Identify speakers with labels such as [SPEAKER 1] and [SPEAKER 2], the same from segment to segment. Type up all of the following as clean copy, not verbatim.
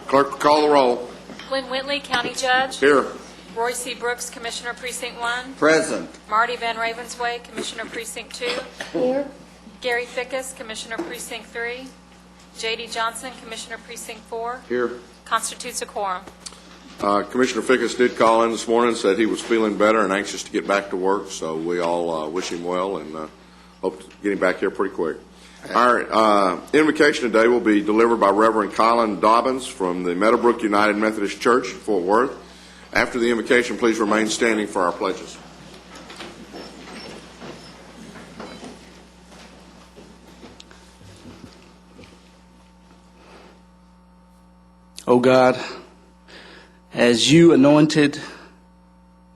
[SPEAKER 1] Clerk will call the roll.
[SPEAKER 2] Glenn Whitley, County Judge.
[SPEAKER 1] Here.
[SPEAKER 2] Roy C. Brooks, Commissioner Precinct 1.
[SPEAKER 3] Present.
[SPEAKER 2] Marty Van Ravensway, Commissioner Precinct 2.
[SPEAKER 4] Here.
[SPEAKER 2] Gary Fickus, Commissioner Precinct 3. J.D. Johnson, Commissioner Precinct 4.
[SPEAKER 1] Here.
[SPEAKER 2] Constitutes a quorum.
[SPEAKER 1] Commissioner Fickus did call in this morning, said he was feeling better and anxious to get back to work, so we all wish him well and hope to get him back here pretty quick. Our invocation today will be delivered by Reverend Colin Dobbins from the Meadowbrook United Methodist Church, Fort Worth. After the invocation, please remain standing for our pledges.
[SPEAKER 5] O God, as you anointed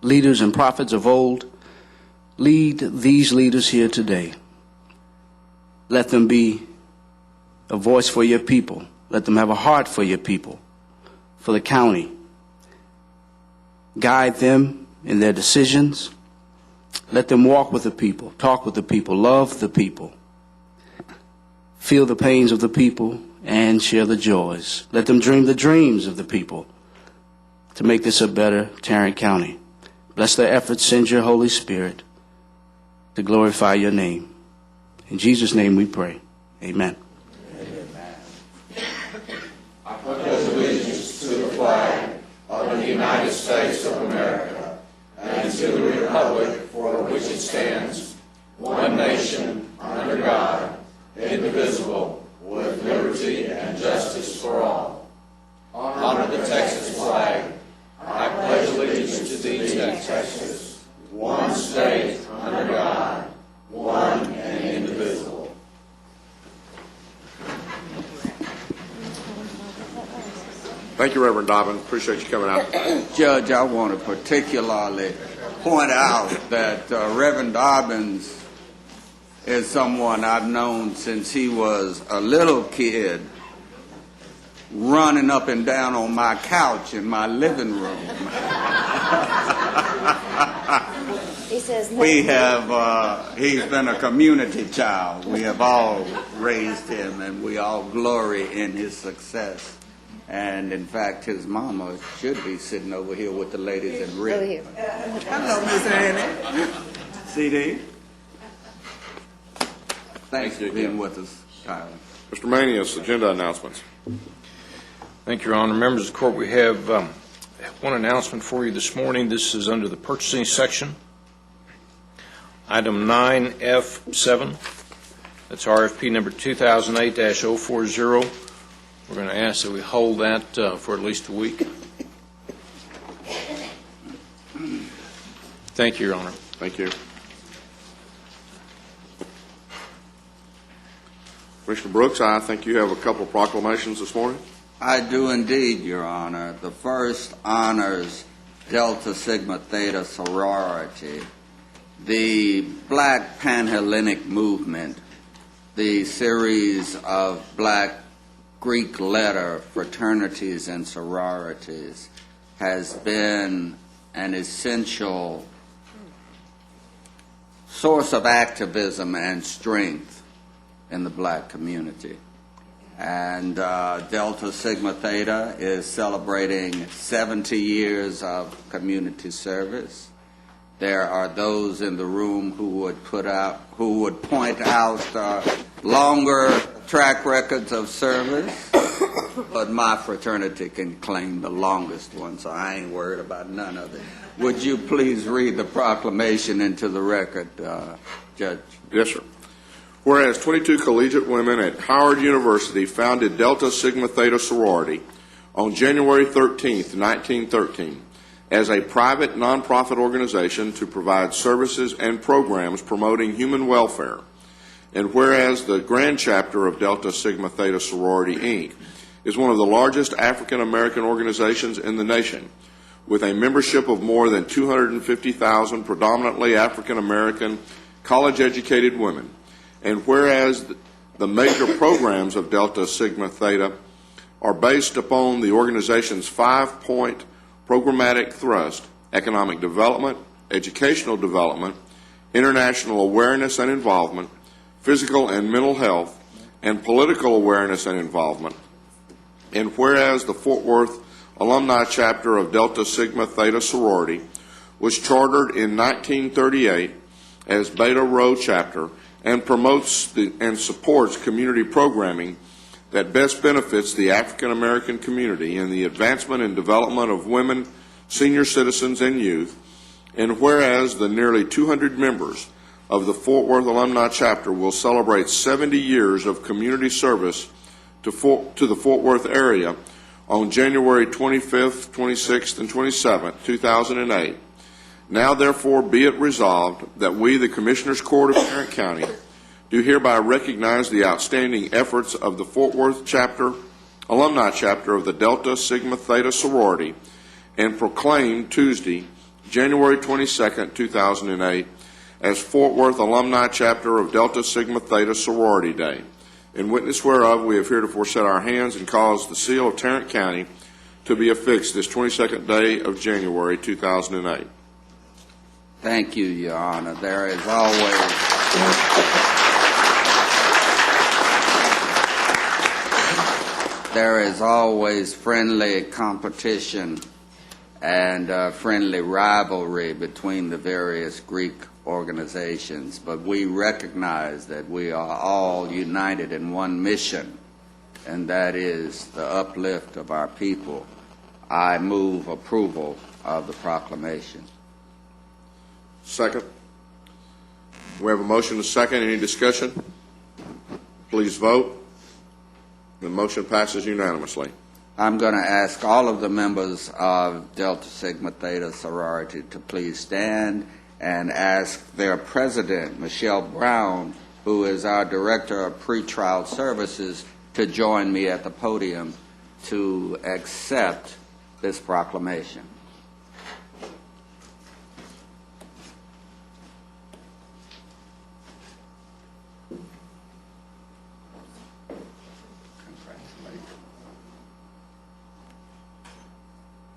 [SPEAKER 5] leaders and prophets of old, lead these leaders here today. Let them be a voice for your people. Let them have a heart for your people, for the county. Guide them in their decisions. Let them walk with the people, talk with the people, love the people, feel the pains of the people, and share the joys. Let them dream the dreams of the people to make this a better Tarrant County. Bless their efforts. Send your Holy Spirit to glorify your name. In Jesus' name we pray. Amen.
[SPEAKER 3] I pledge allegiance to the flag of the United States of America and to the republic for which it stands, one nation, under God, indivisible, with liberty and justice for all. Honor the Texas flag. I pledge allegiance to these Texas, one state, under God, one and indivisible.
[SPEAKER 1] Thank you, Reverend Dobbins. Appreciate you coming out.
[SPEAKER 3] Judge, I want to particularly point out that Reverend Dobbins is someone I've known since he was a little kid, running up and down on my couch in my living room.
[SPEAKER 4] He says no.
[SPEAKER 3] We have, he's been a community child. We have all raised him, and we all glory in his success. And in fact, his mama should be sitting over here with the ladies in red.
[SPEAKER 4] Over here.
[SPEAKER 3] Hello, Miss Annie. CD. Thanks for being with us, Tyler.
[SPEAKER 1] Mr. Manius, agenda announcements.
[SPEAKER 6] Thank you, Your Honor. Members of the court, we have one announcement for you this morning. This is under the purchasing section. Item 9F7. That's RFP number 2008-040. We're going to ask that we hold that for at least a week. Thank you, Your Honor.
[SPEAKER 1] Thank you. Commissioner Brooks, I think you have a couple of proclamations this morning.
[SPEAKER 3] I do indeed, Your Honor. The first honors Delta Sigma Theta sorority, the Black Panhellenic movement, the series of Black Greek letter fraternities and sororities has been an essential source of activism and strength in the black community. And Delta Sigma Theta is celebrating 70 years of community service. There are those in the room who would point out longer track records of service, but my fraternity can claim the longest one, so I ain't worried about none of it. Would you please read the proclamation into the record, Judge?
[SPEAKER 1] Yes, sir. Whereas 22 collegiate women at Howard University founded Delta Sigma Theta sorority on January 13th, 1913, as a private nonprofit organization to provide services and programs promoting human welfare. And whereas the grand chapter of Delta Sigma Theta Sorority, Inc. is one of the largest African American organizations in the nation, with a membership of more than 250,000 predominantly African American college-educated women. And whereas the major programs of Delta Sigma Theta are based upon the organization's 5-point programmatic thrust: economic development, educational development, international awareness and involvement, physical and mental health, and political awareness and involvement. And whereas the Fort Worth alumni chapter of Delta Sigma Theta Sorority was chartered in 1938 as Beta Rho chapter and promotes and supports community programming that best benefits the African American community in the advancement and development of women, senior citizens, and youth. And whereas the nearly 200 members of the Fort Worth alumni chapter will celebrate 70 years of community service to the Fort Worth area on January 25th, 26th, and 27th, 2008. Now, therefore, be it resolved that we, the Commissioners Court of Tarrant County, do hereby recognize the outstanding efforts of the Fort Worth chapter, alumni chapter of the Delta Sigma Theta Sorority, and proclaim Tuesday, January 22nd, 2008, as Fort Worth Alumni Chapter of Delta Sigma Theta Sorority Day. In witness whereof, we have heretofore set our hands and caused the seal of Tarrant County to be affixed this 22nd day of January 2008.
[SPEAKER 3] Thank you, Your Honor. There is always friendly competition and friendly rivalry between the various Greek organizations, but we recognize that we are all united in one mission, and that is the uplift of our people. I move approval of the proclamation.
[SPEAKER 1] Second. We have a motion to second. Any discussion? Please vote. The motion passes unanimously.
[SPEAKER 3] I'm going to ask all of the members of Delta Sigma Theta Sorority to please stand and ask their president, Michelle Brown, who is our director of pretrial services, to join me at the podium to accept this proclamation.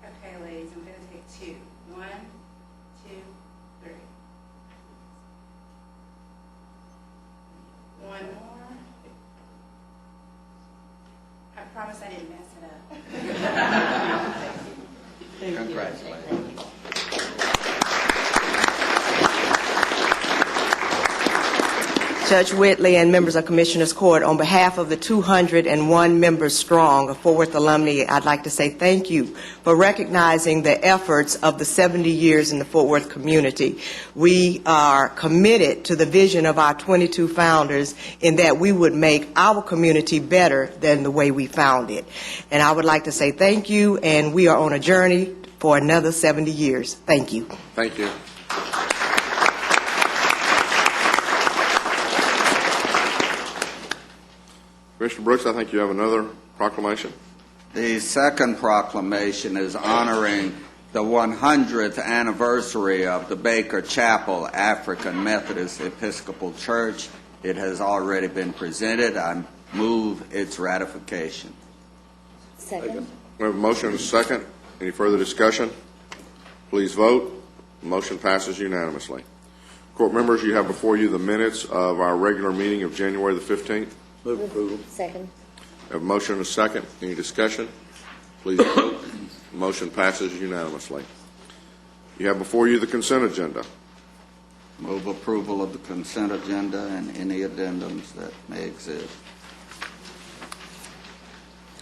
[SPEAKER 7] Okay, ladies, I'm going to take two. 1, 2, 3. One more. I promise I didn't mess it up.
[SPEAKER 3] Congratulations.
[SPEAKER 8] Judge Whitley and members of Commissioners Court, on behalf of the 201 members strong of Fort Worth alumni, I'd like to say thank you for recognizing the efforts of the 70 years in the Fort Worth community. We are committed to the vision of our 22 founders in that we would make our community better than the way we found it. And I would like to say thank you, and we are on a journey for another 70 years. Thank you.
[SPEAKER 1] Thank you. Commissioner Brooks, I think you have another proclamation.
[SPEAKER 3] The second proclamation is honoring the 100th anniversary of the Baker Chapel African Methodist Episcopal Church. It has already been presented. I move its ratification.
[SPEAKER 4] Second.
[SPEAKER 1] We have a motion and a second. Any further discussion? Please vote. The motion passes unanimously. Court members, you have before you the minutes of our regular meeting of January the 15th.
[SPEAKER 4] Move approval. Second.
[SPEAKER 1] We have a motion and a second. Any discussion? Please vote. The motion passes unanimously. You have before you the consent agenda.
[SPEAKER 3] Move approval of the consent agenda and any addendums that may exist.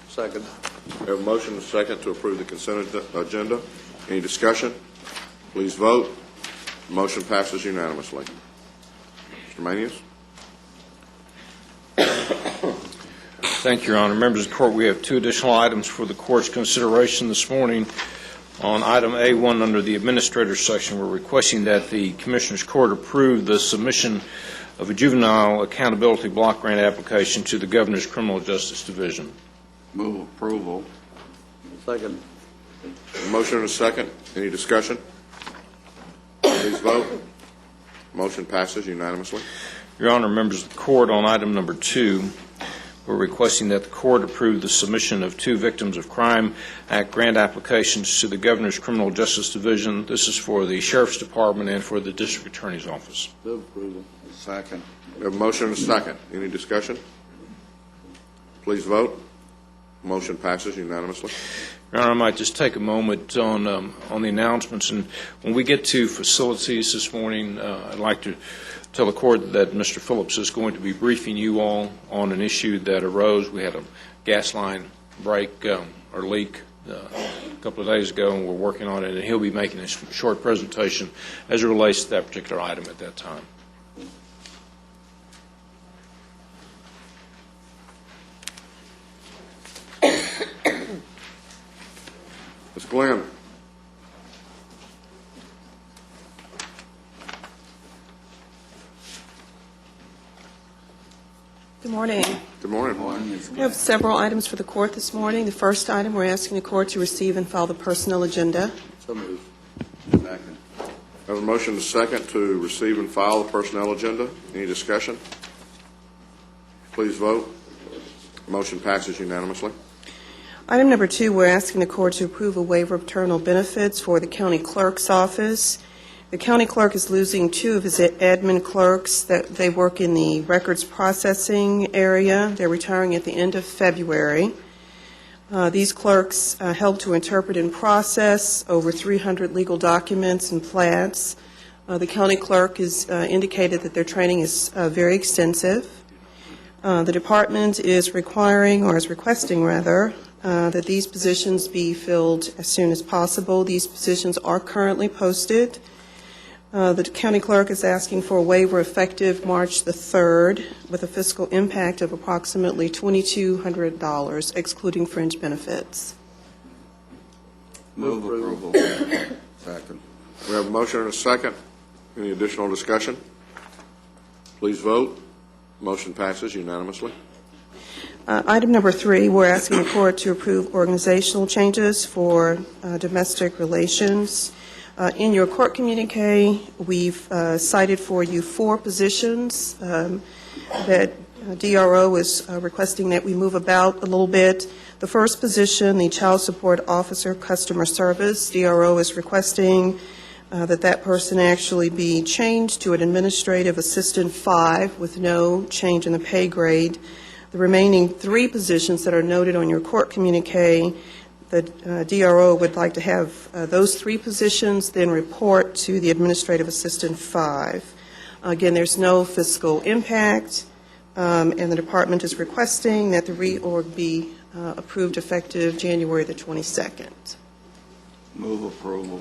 [SPEAKER 1] Second. We have a motion and a second to approve the consent agenda. Any discussion? Please vote. The motion passes unanimously. Mr. Manius?
[SPEAKER 6] Thank you, Your Honor. Members of the Court, we have two additional items for the Court's consideration this morning. On item A1 under the Administrator's section, we're requesting that the Commissioners Court approve the submission of a juvenile accountability block grant application to the Governor's Criminal Justice Division.
[SPEAKER 3] Move approval.
[SPEAKER 1] Second. Motion and a second. Any discussion? Please vote. Motion passes unanimously.
[SPEAKER 6] Your Honor, members of the Court, on item number 2, we're requesting that the Court approve the submission of 2 Victims of Crime Act grant applications to the Governor's Criminal Justice Division. This is for the Sheriff's Department and for the District Attorney's Office.
[SPEAKER 3] Move approval. Second.
[SPEAKER 1] We have a motion and a second. Any discussion? Please vote. Motion passes unanimously.
[SPEAKER 6] Your Honor, I might just take a moment on the announcements. And when we get to facilities this morning, I'd like to tell the court that Mr. Phillips is going to be briefing you all on an issue that arose. We had a gas line break or leak a couple of days ago, and we're working on it. And he'll be making a short presentation as it relates to that particular item at that time.
[SPEAKER 1] Ms. Glenn.
[SPEAKER 9] Good morning.
[SPEAKER 1] Good morning.
[SPEAKER 9] We have several items for the court this morning. The first item, we're asking the court to receive and file the personnel agenda.
[SPEAKER 3] So moved. Second.
[SPEAKER 1] Have a motion and a second to receive and file the personnel agenda. Any discussion? Please vote. Motion passes unanimously.
[SPEAKER 9] Item number 2, we're asking the court to approve a waiver of terminal benefits for the county clerk's office. The county clerk is losing 2 of his admin clerks. That they work in the records processing area. They're retiring at the end of February. These clerks help to interpret and process over 300 legal documents and plats. The county clerk has indicated that their training is very extensive. The department is requiring, or is requesting rather, that these positions be filled as soon as possible. These positions are currently posted. The county clerk is asking for a waiver effective March the 3rd with a fiscal impact of approximately $2,200, excluding fringe benefits.
[SPEAKER 3] Move approval. Second.
[SPEAKER 1] We have a motion and a second. Any additional discussion? Please vote. Motion passes unanimously.
[SPEAKER 9] Item number 3, we're asking the court to approve organizational changes for domestic relations. In your court communique, we've cited for you 4 positions that DRO is requesting that we move about a little bit. The first position, the Child Support Officer Customer Service, DRO is requesting that person actually be changed to an Administrative Assistant 5 with no change in the pay grade. The remaining 3 positions that are noted on your court communique, the DRO would like to have those 3 positions then report to the Administrative Assistant 5. Again, there's no fiscal impact, and the department is requesting that the reorg be approved effective January the 22nd.
[SPEAKER 3] Move approval.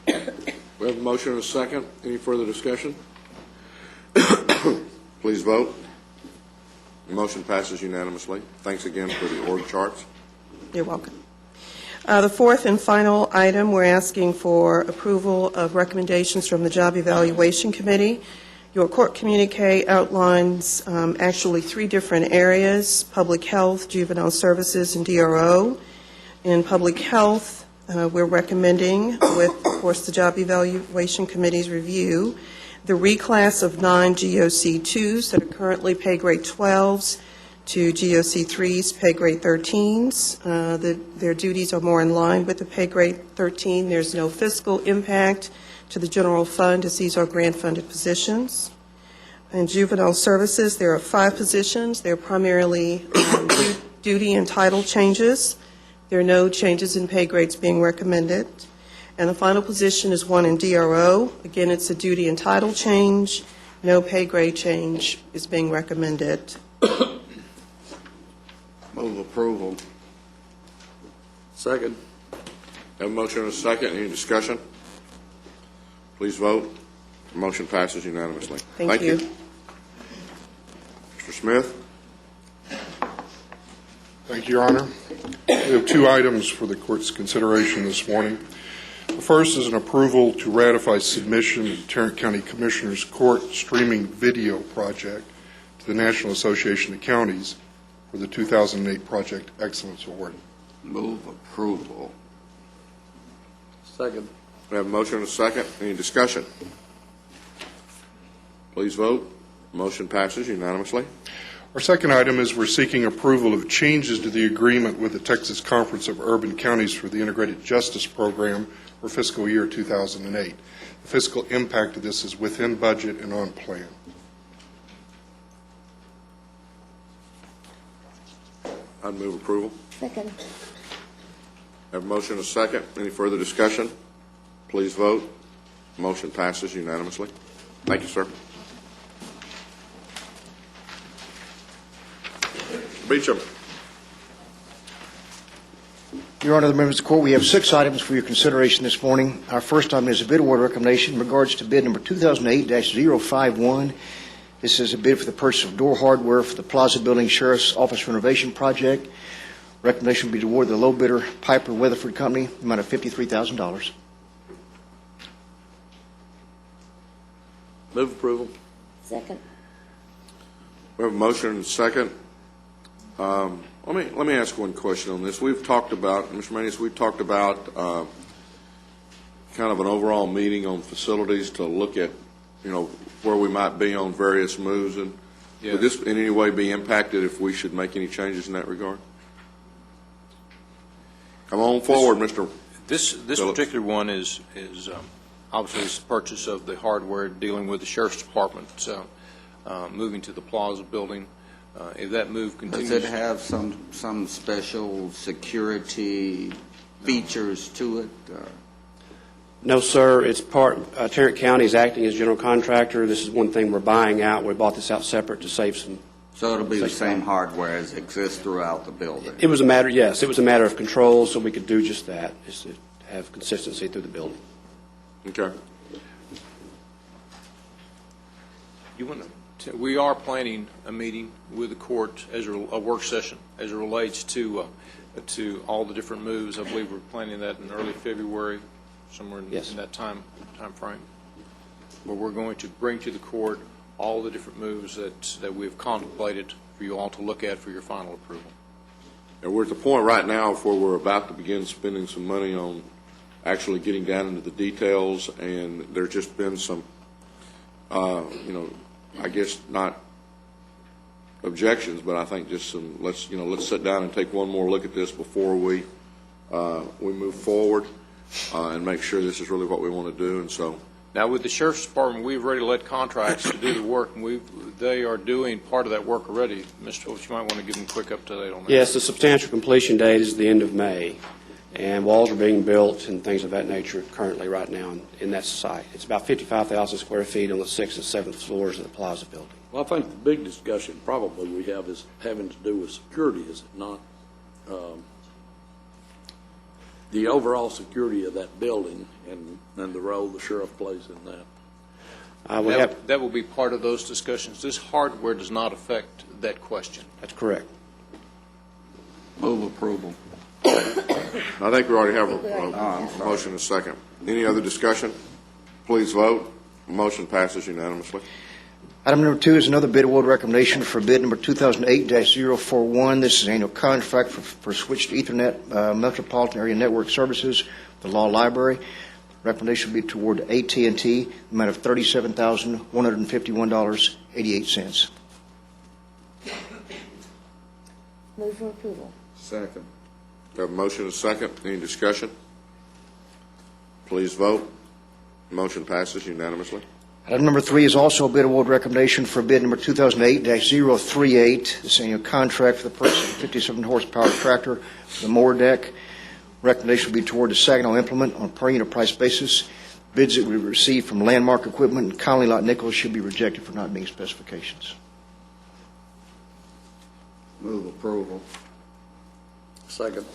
[SPEAKER 1] We have a motion and a second. Any further discussion? Please vote. The motion passes unanimously. Thanks again for the org charts.
[SPEAKER 9] You're welcome. The fourth and final item, we're asking for approval of recommendations from the Job Evaluation Committee. Your court communique outlines actually 3 different areas: public health, juvenile services, and DRO. In public health, we're recommending, with, of course, the Job Evaluation Committee's review, the reclass of 9 GOC2s that are currently pay grade 12s to GOC3s, pay grade 13s. Their duties are more in line with the pay grade 13. There's no fiscal impact to the general fund, as these are grant-funded positions. In juvenile services, there are 5 positions. They're primarily duty and title changes. There are no changes in pay grades being recommended. And the final position is one in DRO. Again, it's a duty and title change. No pay grade change is being recommended.
[SPEAKER 3] Move approval.
[SPEAKER 1] Second. Have a motion and a second. Any discussion? Please vote. The motion passes unanimously.
[SPEAKER 9] Thank you.
[SPEAKER 1] Mr. Smith?
[SPEAKER 10] Thank you, Your Honor. We have 2 items for the court's consideration this morning. The first is an approval to ratify submission of the Tarrant County Commissioners Court streaming video project to the National Association of Counties for the 2008 Project Excellence Award.
[SPEAKER 3] Move approval.
[SPEAKER 1] Second. We have a motion and a second. Any discussion? Please vote. Motion passes unanimously.
[SPEAKER 10] Our second item is we're seeking approval of changes to the agreement with the Texas Conference of Urban Counties for the Integrated Justice Program for fiscal year 2008. The fiscal impact of this is within budget and on plan.
[SPEAKER 1] I'd move approval.
[SPEAKER 4] Second.
[SPEAKER 1] Have a motion and a second. Any further discussion? Please vote. Motion passes unanimously. Thank you, sir. Beecham.
[SPEAKER 11] Your Honor, the members of the court, we have 6 items for your consideration this morning. Our first item is a bid award recommendation in regards to bid number 2008-051. This is a bid for the purchase of door hardware for the Plaza Building Sheriff's Office renovation project. Recommendation would be to award the low bidder, Piper Weatherford Company, the amount of $53,000.
[SPEAKER 1] Move approval.
[SPEAKER 4] Second.
[SPEAKER 1] We have a motion and a second. Let me ask one question on this. We've talked about, Mr. Manius, we've talked about kind of an overall meeting on facilities to look at, where we might be on various moves. And would this in any way be impacted if we should make any changes in that regard? Come on forward, Mr.
[SPEAKER 6] This
[SPEAKER 1] Phillips.
[SPEAKER 6] particular one is obviously it's the purchase of the hardware dealing with the Sheriff's Department, moving to the Plaza building. If that move continues.
[SPEAKER 3] Does it have some special security features to it?
[SPEAKER 12] No, sir. It's Tarrant County is acting as general contractor. This is one thing we're buying out. We bought this out separate to save some.
[SPEAKER 3] So it'll be the same hardware as exists throughout the building?
[SPEAKER 12] It was a matter, yes. It was a matter of control, so we could do just that, is to have consistency through the building.
[SPEAKER 1] Okay.
[SPEAKER 6] We are planning a meeting with the court as a work session as it relates to all the different moves. I believe we're planning that in early February, somewhere in that time frame, where we're going to bring to the court all the different moves that we've contemplated for you all to look at for your final approval.
[SPEAKER 1] And we're at the point right now where we're about to begin spending some money on actually getting down into the details, and there's just been some, I guess not objections, but I think just some, let's sit down and take one more look at this before we move forward and make sure this is really what we want to do. And so
[SPEAKER 6] now with the Sheriff's Department, we've already let contracts to do the work, and they are doing part of that work already. Mr. Phillips, you might want to give them a quick update on that.
[SPEAKER 12] Yes, the substantial completion date is the end of May, and walls are being built and things of that nature currently right now in that site. It's about 55,000 square feet on the 6th and 7th floors of the Plaza building.
[SPEAKER 13] Well, I think the big discussion probably we have is having to do with security, is it not? The overall security of that building and the role the sheriff plays in that.
[SPEAKER 6] That will be part of those discussions. This hardware does not affect that question.
[SPEAKER 12] That's correct.
[SPEAKER 3] Move approval.
[SPEAKER 1] I think we already have a motion and a second. Any other discussion? Please vote. Motion passes unanimously.
[SPEAKER 11] Item number 2 is another bid award recommendation for bid number 2008-041. This is an annual contract for switched Ethernet Metropolitan Area Network Services, the Law Library. Recommendation would be toward AT&T, the amount of $37,151.88.
[SPEAKER 4] Move for approval.
[SPEAKER 3] Second.
[SPEAKER 1] We have a motion and a second. Any discussion? Please vote. Motion passes unanimously.
[SPEAKER 11] Item number 3 is also a bid award recommendation for bid number 2008-038. This annual contract for the purchase of a 57-horsepower tractor for the mower deck. Recommendation will be toward the Saginaw implement on a per unit price basis. Bids that we receive from Landmark Equipment and Conley Lott Nichols should be rejected for not meeting specifications.
[SPEAKER 3] Move approval.
[SPEAKER 13] Second.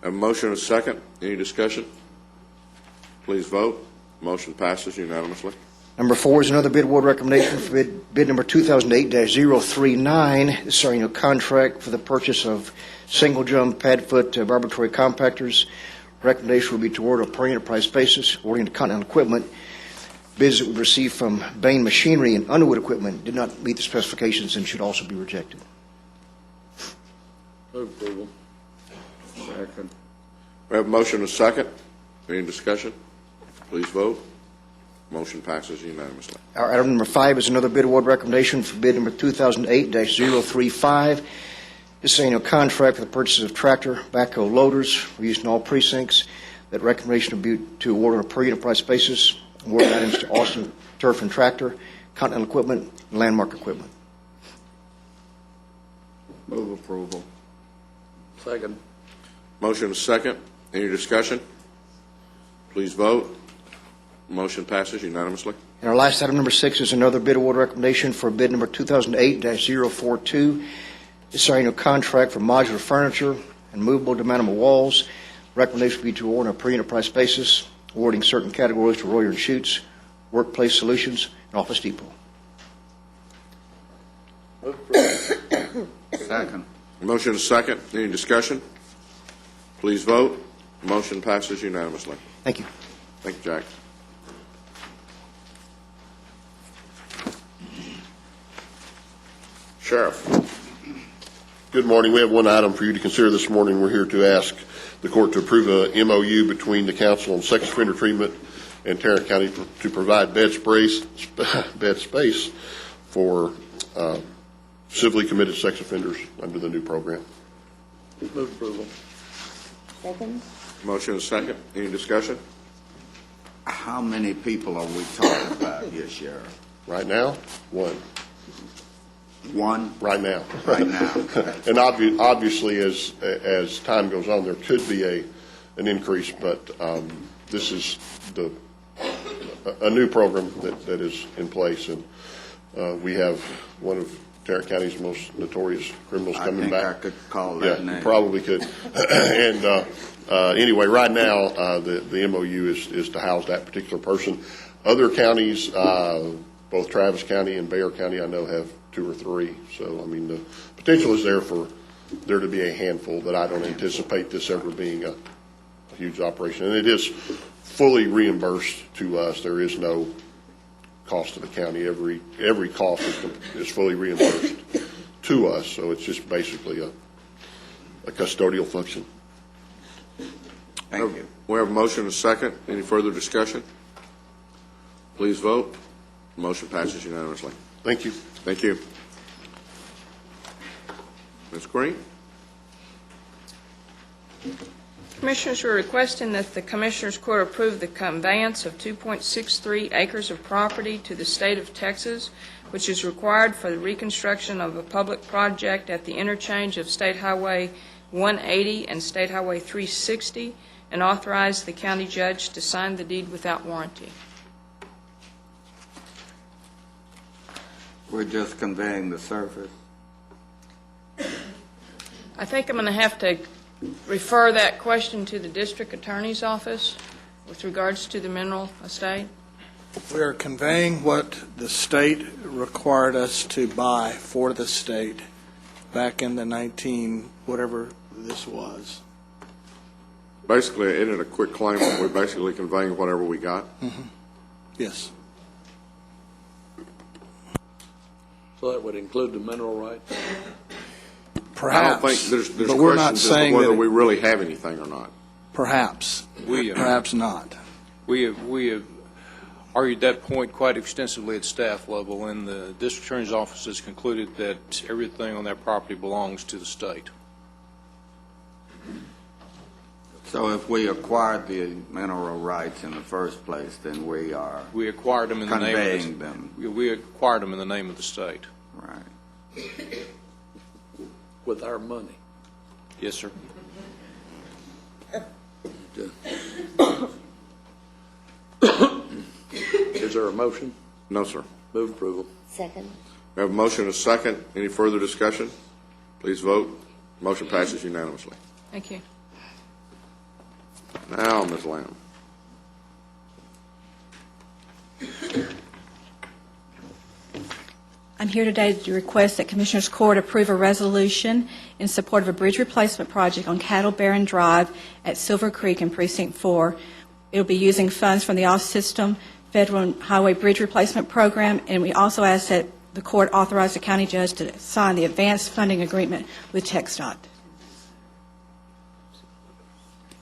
[SPEAKER 1] Have a motion and a second. Any discussion? Please vote. Motion passes unanimously.
[SPEAKER 11] Number 4 is another bid award recommendation for bid number 2008-039. This is our annual contract for the purchase of single drum pad foot vibratory compactors. Recommendation will be toward a per unit price basis, awarding to Continental Equipment. Bids that we received from Bain Machinery and Underwood Equipment did not meet the specifications and should also be rejected.
[SPEAKER 13] Move approval.
[SPEAKER 3] Second.
[SPEAKER 1] We have a motion and a second. Any discussion? Please vote. Motion passes unanimously.
[SPEAKER 11] Our item number 5 is another bid award recommendation for bid number 2008-035. This is an annual contract for the purchase of tractor backhoe loaders for use in all precincts. That recommendation will be to award on a per unit price basis. Award items to Austin Turf and Tractor, Continental Equipment, and Landmark Equipment.
[SPEAKER 3] Move approval.
[SPEAKER 13] Second.
[SPEAKER 1] Motion is second. Any discussion? Please vote. Motion passes unanimously.
[SPEAKER 11] And our last item, number 6, is another bid award recommendation for bid number 2008-042. This is our annual contract for modular furniture and movable demountable walls. Recommendation would be to award on a per-unit price basis, awarding certain categories to Royer and Schutz, Workplace Solutions, and Office Depot.
[SPEAKER 3] Second.
[SPEAKER 1] Motion is second. Any discussion? Please vote. Motion passes unanimously.
[SPEAKER 11] Thank you.
[SPEAKER 1] Thank you, Jack. Sheriff.
[SPEAKER 14] Good morning. We have one item for you to consider this morning. We're here to ask the court to approve a MOU between the Council on Sex Offender Treatment and Tarrant County to provide bed space for civilly committed sex offenders under the new program.
[SPEAKER 13] Move approval.
[SPEAKER 4] Second.
[SPEAKER 1] Motion is second. Any discussion?
[SPEAKER 3] How many people are we talking about here, Sheriff?
[SPEAKER 14] Right now, one.
[SPEAKER 3] One?
[SPEAKER 14] Right now.
[SPEAKER 3] Right now.
[SPEAKER 14] And obviously, as time goes on, there could be an increase, but this is a new program that is in place, and we have one of Tarrant County's most notorious criminals coming back.
[SPEAKER 3] I could call that name.
[SPEAKER 14] Yeah, probably could. And anyway, right now, the MOU is to house that particular person. Other counties, both Travis County and Bexar County, I know have 2 or 3. So, I mean, the potential is there for there to be a handful, but I don't anticipate this ever being a huge operation. And it is fully reimbursed to us. There is no cost to the county. Every cost is fully reimbursed to us. So it's just basically a custodial function.
[SPEAKER 3] Thank you.
[SPEAKER 1] We have a motion and a second. Any further discussion? Please vote. Motion passes unanimously.
[SPEAKER 14] Thank you.
[SPEAKER 1] Thank you. Ms. Green?
[SPEAKER 15] Commissioners are requesting that the Commissioners Court approve the conveyance of 2.63 acres of property to the state of Texas, which is required for the reconstruction of a public project at the interchange of State Highway 180 and State Highway 360, and authorize the county judge to sign the deed without warranty.
[SPEAKER 3] We're just conveying the surface.
[SPEAKER 15] I think I'm going to have to refer that question to the district attorney's office with regards to the mineral estate.
[SPEAKER 16] We are conveying what the state required us to buy for the state back in the whatever this was.
[SPEAKER 1] Basically, isn't it a quick claim? We're basically conveying whatever we got?
[SPEAKER 16] Mm-hmm. Yes.
[SPEAKER 13] So that would include the mineral rights?
[SPEAKER 16] Perhaps.
[SPEAKER 1] I don't think there's
[SPEAKER 16] but we're not
[SPEAKER 1] questions as
[SPEAKER 16] saying
[SPEAKER 1] to whether
[SPEAKER 16] that
[SPEAKER 1] we really have anything or not.
[SPEAKER 16] Perhaps. Perhaps not.
[SPEAKER 6] We have argued that point quite extensively at staff level, and the district attorney's office has concluded that everything on that property belongs to the state.
[SPEAKER 3] So if we acquired the mineral rights in the first place, then we are
[SPEAKER 6] acquired them in the name
[SPEAKER 3] conveying them.
[SPEAKER 6] We acquired them in the name of the state.
[SPEAKER 3] Right.
[SPEAKER 13] With our money?
[SPEAKER 6] Yes, sir.
[SPEAKER 13] Is there a motion?
[SPEAKER 1] No, sir.
[SPEAKER 13] Move approval.
[SPEAKER 4] Second.
[SPEAKER 1] We have a motion and a second. Any further discussion? Please vote. Motion passes unanimously.
[SPEAKER 15] Thank you.
[SPEAKER 1] Now, Ms. Lamb.
[SPEAKER 17] I'm here today to request that Commissioners Court approve a resolution in support of a bridge replacement project on Cattle Barren Drive at Silver Creek in Precinct 4. It will be using funds from the off-system Federal Highway Bridge Replacement Program, and we also ask that the court authorize the county judge to sign the advanced funding agreement with TxDOT.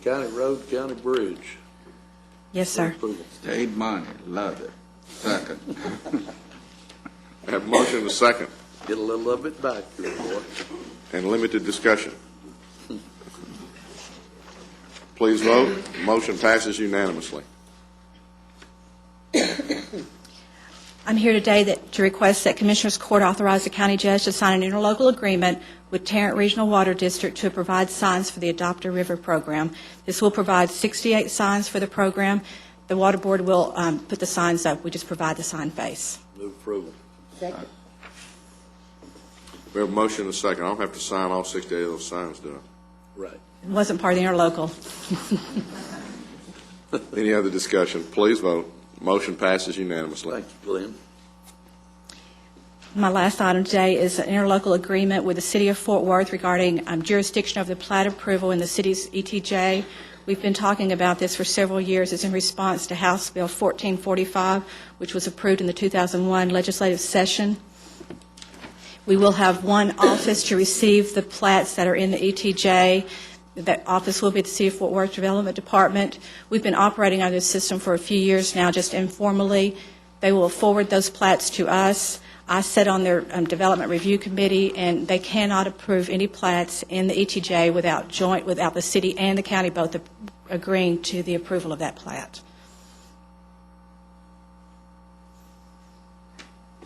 [SPEAKER 13] County road, county bridge.
[SPEAKER 17] Yes, sir.
[SPEAKER 3] State money. Love it. Second.
[SPEAKER 1] I have a motion and a second.
[SPEAKER 13] Get a little of it back, here, boy.
[SPEAKER 1] And limited discussion. Please vote. Motion passes unanimously.
[SPEAKER 17] I'm here today to request that Commissioners Court authorize the county judge to sign an interlocal agreement with Tarrant Regional Water District to provide signs for the Adopt a River program. This will provide 68 signs for the program. The Water Board will put the signs up. We just provide the sign face.
[SPEAKER 13] Move approval.
[SPEAKER 4] Second.
[SPEAKER 1] We have a motion and a second. I don't have to sign all 68 of those signs, do
[SPEAKER 13] Right.
[SPEAKER 17] It wasn't part of the interlocal.
[SPEAKER 1] I? Any other discussion? Please vote. Motion passes unanimously.
[SPEAKER 13] Thank you, Glenn.
[SPEAKER 17] My last item today is an interlocal agreement with the City of Fort Worth regarding jurisdiction of the plat approval in the city's ETJ. We've been talking about this for several years. It's in response to House Bill 1445, which was approved in the 2001 legislative session. We will have one office to receive the plats that are in the ETJ. That office will be the City of Fort Worth Development Department. We've been operating under this system for a few years now, just informally. They will forward those plats to us. I sit on their Development Review Committee, and they cannot approve any plats in the ETJ without the city and the county both agreeing to the approval of that plat.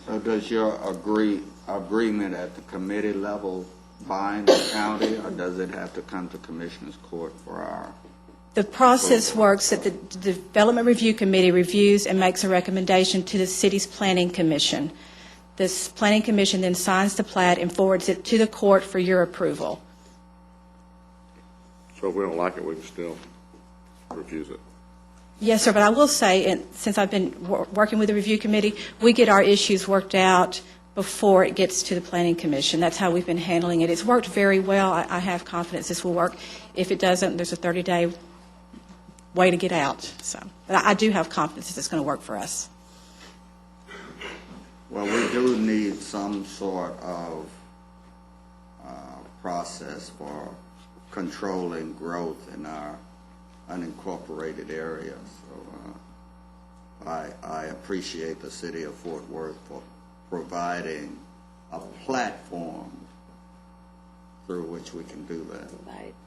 [SPEAKER 3] So does your agreement at the committee level bind the county, or does it have to come to Commissioners Court for our?
[SPEAKER 17] The process works that the Development Review Committee reviews and makes a recommendation to the city's Planning Commission. This Planning Commission then signs the plat and forwards it to the court for your approval.
[SPEAKER 1] So if we don't like it, we can still refuse it.
[SPEAKER 17] Yes, sir, but I will say, and since I've been working with the Review Committee, we get our issues worked out before it gets to the Planning Commission. That's how we've been handling it. It's worked very well. I have confidence this will work. If it doesn't, there's a 30-day way to get out. So, but I do have confidence it's going to work for us.
[SPEAKER 3] Well, we do need some sort of process for controlling growth in our unincorporated areas. So I appreciate the City of Fort Worth for providing a platform through which we can do that.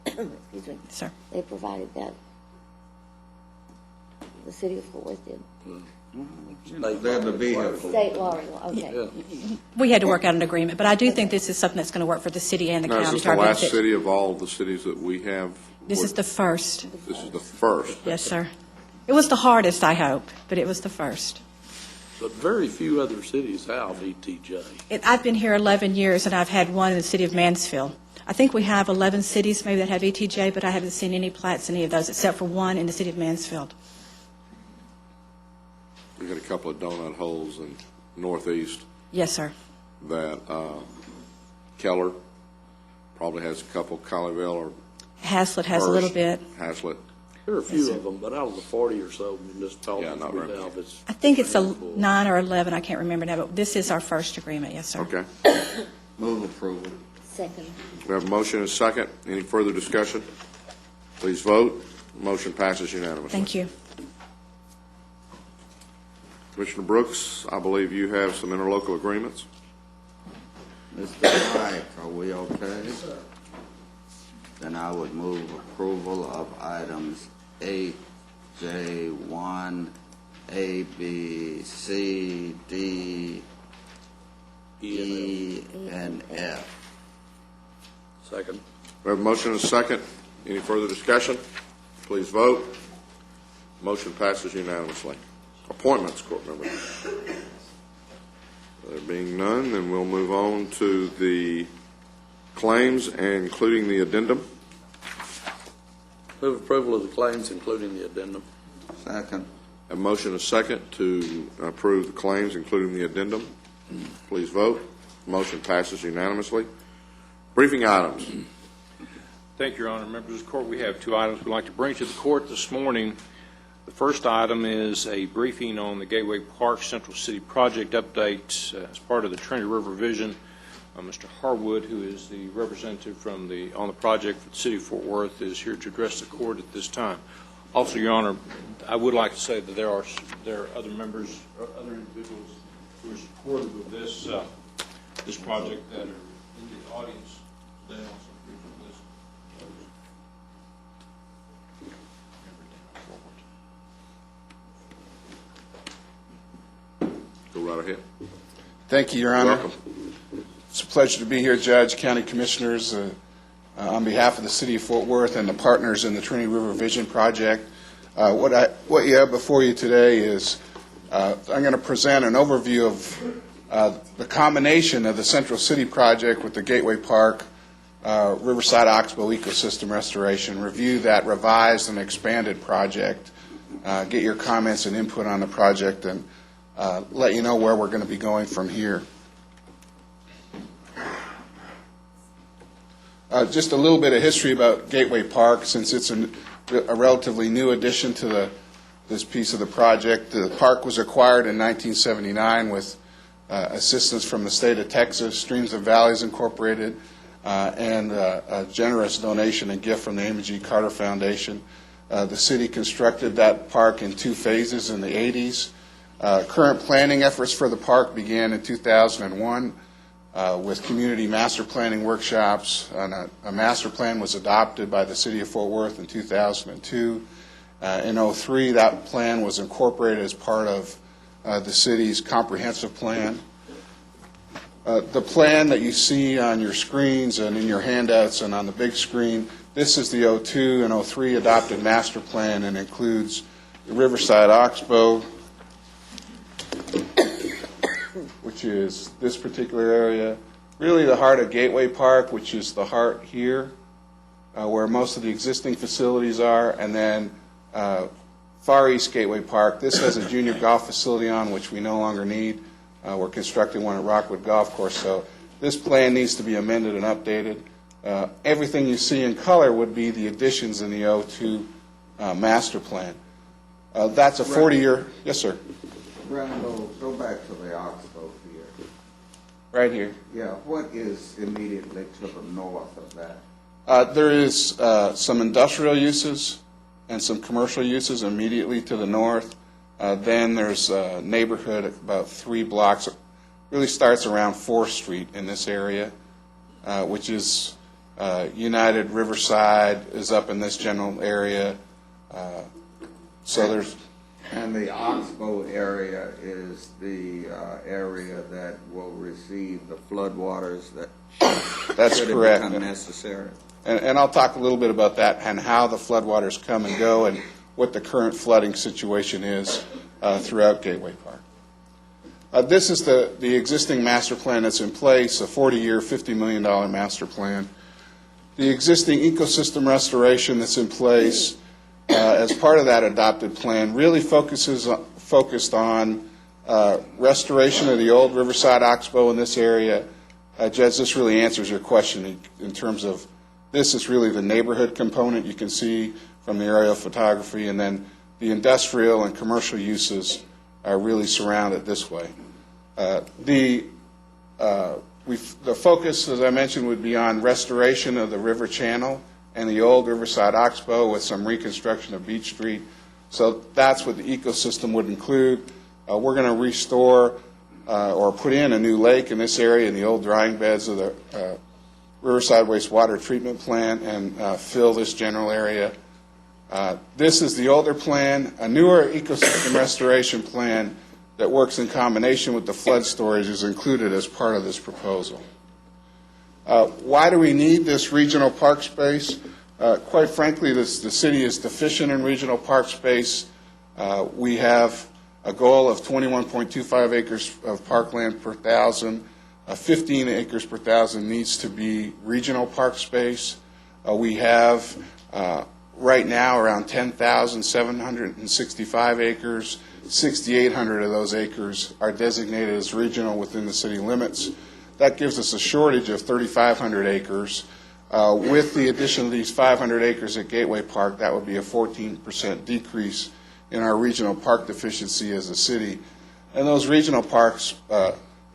[SPEAKER 4] Excuse me.
[SPEAKER 17] Sir.
[SPEAKER 4] They provided that. The City of Fort Worth did.
[SPEAKER 3] They're the vehicle.
[SPEAKER 4] State law, okay.
[SPEAKER 17] We had to work out an agreement, but I do think this is something that's going to work for the city and the
[SPEAKER 1] Now, is
[SPEAKER 17] county.
[SPEAKER 1] this
[SPEAKER 17] to our
[SPEAKER 1] the last
[SPEAKER 17] benefit.
[SPEAKER 1] city of all the cities that we have?
[SPEAKER 17] This is the first.
[SPEAKER 1] This is the first.
[SPEAKER 17] Yes, sir. It was the hardest, I hope, but it was the first.
[SPEAKER 13] But very few other cities have ETJ.
[SPEAKER 17] I've been here 11 years, and I've had one in the city of Mansfield. I think we have 11 cities maybe that have ETJ, but I haven't seen any plats in any of those except for one in the city of Mansfield.
[SPEAKER 1] We got a couple of donut holes in northeast
[SPEAKER 17] Yes, sir.
[SPEAKER 1] that Keller probably has a couple, Colleyville or
[SPEAKER 17] Haslett has a little bit.
[SPEAKER 1] Haslett.
[SPEAKER 13] There are a few of them, but out of the 40 or so municipalities
[SPEAKER 1] Yeah, not
[SPEAKER 13] we
[SPEAKER 1] very
[SPEAKER 13] have, it's
[SPEAKER 17] I think it's 9 or 11, I can't remember now, but this is our first agreement, yes, sir.
[SPEAKER 1] Okay.
[SPEAKER 3] Move approval.
[SPEAKER 4] Second.
[SPEAKER 1] We have a motion and a second. Any further discussion? Please vote. Motion passes unanimously.
[SPEAKER 17] Thank you.
[SPEAKER 1] Commissioner Brooks, I believe you have some interlocal agreements.
[SPEAKER 3] Mr. Mike, are we okay? Yes, sir. Then I would move approval of items 8J1, A, B, C, D, E, and F.
[SPEAKER 13] second.
[SPEAKER 1] We have a motion and a second. Any further discussion? Please vote. Motion passes unanimously. Appointments, court member. There being none, then we'll move on to the claims, including the addendum.
[SPEAKER 13] Move approval of the claims, including the addendum.
[SPEAKER 3] Second.
[SPEAKER 1] A motion and a second to approve the claims, including the addendum. Please vote. Motion passes unanimously. Briefing items.
[SPEAKER 6] Thank you, Your Honor. Members of the court, we have two items we'd like to bring to the court this morning. The first item is a briefing on the Gateway Park Central City project update as part of the Trinity River Vision. Mr. Harwood, who is the representative on the project for the City of Fort Worth, is here to address the court at this time. Also, Your Honor, I would like to say that there are other members, or other individuals who are supportive of this project that are in the audience today. Also,
[SPEAKER 1] Go right right ahead.
[SPEAKER 18] Thank you, Your Honor.
[SPEAKER 1] Welcome.
[SPEAKER 18] It's a pleasure to be here, Judge, County Commissioners, on behalf of the City of Fort Worth and the partners in the Trinity River Vision Project. What you have before you today is I'm going to present an overview of the combination of the Central City Project with the Gateway Park Riverside Oxbow Ecosystem Restoration, review that revised and expanded project, get your comments and input on the project, and let you know where we're going to be going from here. Just a little bit of history about Gateway Park, since it's a relatively new addition to this piece of the project. The park was acquired in 1979 with assistance from the state of Texas, Streams and Valleys Incorporated, and a generous donation and gift from the Amy G. Carter Foundation. The city constructed that park in 2 phases in the 80s. Current planning efforts for the park began in 2001 with community master planning workshops. And a master plan was adopted by the City of Fort Worth in 2002. In 2003, that plan was incorporated as part of the city's comprehensive plan. The plan that you see on your screens and in your handouts and on the big screen, this is the 2002 and 2003 adopted master plan, and includes the Riverside Oxbow, which is this particular area, really the heart of Gateway Park, which is the heart here, where most of the existing facilities are, and then Far East Gateway Park. This has a junior golf facility on, which we no longer need. We're constructing one at Rockwood Golf Course, so this plan needs to be amended and updated. Everything you see in color would be the additions in the 2002 master plan. That's a 40-year, yes, sir.
[SPEAKER 3] Randall, go back to the Oxbow here.
[SPEAKER 18] Right here.
[SPEAKER 3] Yeah, what is immediately to the north of that?
[SPEAKER 18] There is some industrial uses and some commercial uses immediately to the north. Then there's a neighborhood about 3 blocks. It really starts around 4th Street in this area, which is United Riverside is up in this general area. So there's...
[SPEAKER 3] And the Oxbow area is the area that will receive the floodwaters that
[SPEAKER 18] That's
[SPEAKER 3] should
[SPEAKER 18] correct.
[SPEAKER 3] become necessary.
[SPEAKER 18] And I'll talk a little bit about that and how the floodwaters come and go and what the current flooding situation is throughout Gateway Park. This is the existing master plan that's in place, a 40-year, $50 million master plan. The existing ecosystem restoration that's in place as part of that adopted plan really focused on restoration of the old Riverside Oxbow in this area. Judge, this really answers your question in terms of this is really the neighborhood component you can see from the aerial photography, and then the industrial and commercial uses are really surrounded this way. The focus, as I mentioned, would be on restoration of the river channel and the old Riverside Oxbow with some reconstruction of Beach Street. So that's what the ecosystem would include. We're going to restore or put in a new lake in this area in the old drying beds of the Riverside Wastewater Treatment Plant and fill this general area. This is the older plan. A newer ecosystem restoration plan that works in combination with the flood storage is included as part of this proposal. Why do we need this regional park space? Quite frankly, the city is deficient in regional park space. We have a goal of 21.25 acres of parkland per thousand. 15 acres per thousand needs to be regional park space. We have right now around 10,765 acres. 6,800 of those acres are designated as regional within the city limits. That gives us a shortage of 3,500 acres. With the addition of these 500 acres at Gateway Park, that would be a 14% decrease in our regional park deficiency as a city. And those regional parks,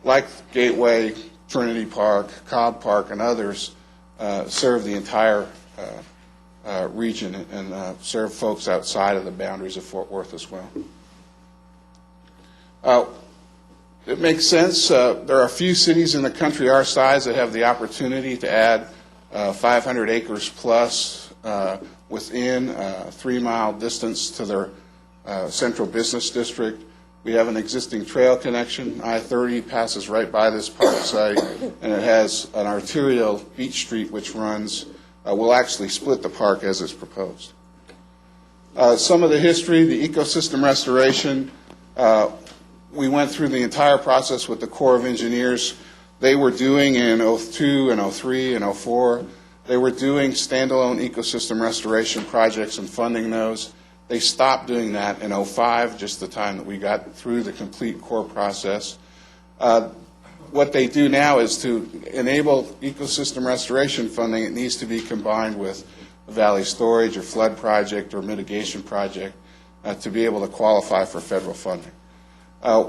[SPEAKER 18] like Gateway, Trinity Park, Cobb Park, and others, serve the entire region and serve folks outside of the boundaries of Fort Worth as well. It makes sense. There are a few cities in the country our size that have the opportunity to add 500 acres plus within a 3-mile distance to their central business district. We have an existing trail connection. I-30 passes right by this park site, and it has an arterial Beach Street which runs, will actually split the park as is proposed. Some of the history, the ecosystem restoration, we went through the entire process with the Corps of Engineers. They were doing in 02 and 03 and 04, they were doing standalone ecosystem restoration projects and funding those. They stopped doing that in 05, just the time that we got through the complete Corps process. What they do now is to enable ecosystem restoration funding, it needs to be combined with a valley storage or flood project or mitigation project to be able to qualify for federal funding.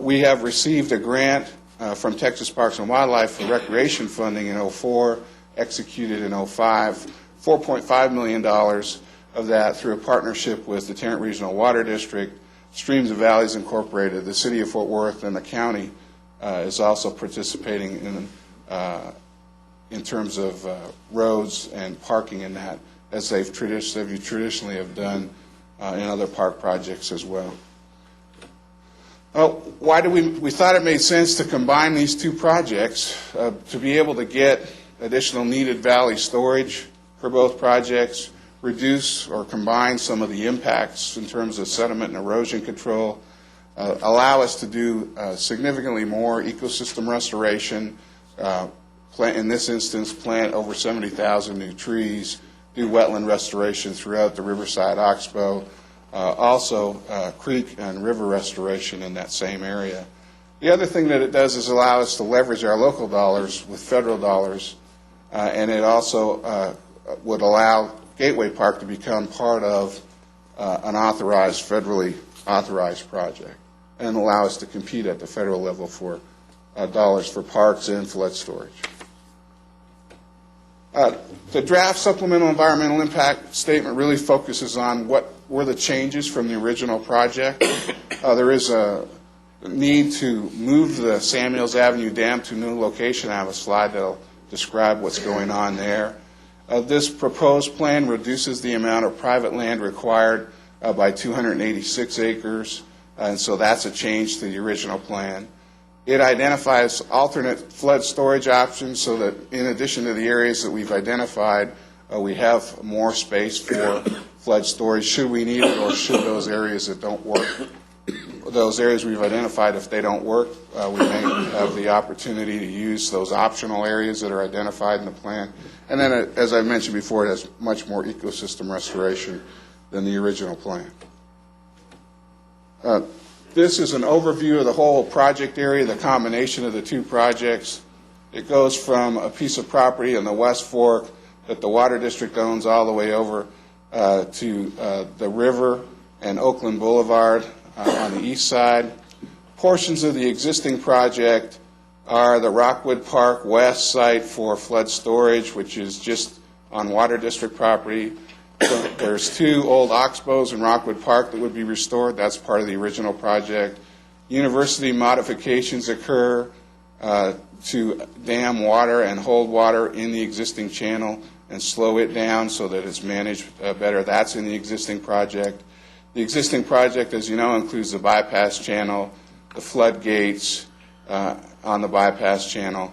[SPEAKER 18] We have received a grant from Texas Parks and Wildlife for recreation funding in 04, executed in 05, $4.5 million of that through a partnership with the Tarrant Regional Water District, Streams and Valleys Incorporated, the City of Fort Worth, and the county is also participating in terms of roads and parking in that, as they traditionally have done in other park projects as well. Why do we thought it made sense to combine these two projects to be able to get additional needed valley storage for both projects, reduce or combine some of the impacts in terms of sediment and erosion control, allow us to do significantly more ecosystem restoration, in this instance plant over 70,000 new trees, do wetland restoration throughout the Riverside Oxbow, also creek and river restoration in that same area. The other thing that it does is allow us to leverage our local dollars with federal dollars, and it also would allow Gateway Park to become part of an authorized, federally authorized project and allow us to compete at the federal level for dollars for parks and flood storage. The draft supplemental environmental impact statement really focuses on what were the changes from the original project. There is a need to move the Samuels Avenue Dam to a new location. I have a slide that will describe what's going on there. This proposed plan reduces the amount of private land required by 286 acres, and so that's a change to the original plan. It identifies alternate flood storage options so that in addition to the areas that we've identified, we have more space for flood storage should we need it, or should those areas that don't work, those areas we've identified, if they don't work, we may have the opportunity to use those optional areas that are identified in the plan. And then, as I mentioned before, it has much more ecosystem restoration than the original plan. This is an overview of the whole project area, the combination of the two projects. It goes from a piece of property in the West Fork that the Water District owns all the way over to the river and Oakland Boulevard on the east side. Portions of the existing project are the Rockwood Park West site for flood storage, which is just on Water District property. There's two old oxbows in Rockwood Park that would be restored. That's part of the original project. University modifications occur to dam water and hold water in the existing channel and slow it down so that it's managed better. That's in the existing project. The existing project, as you know, includes the bypass channel, the floodgates on the bypass channel.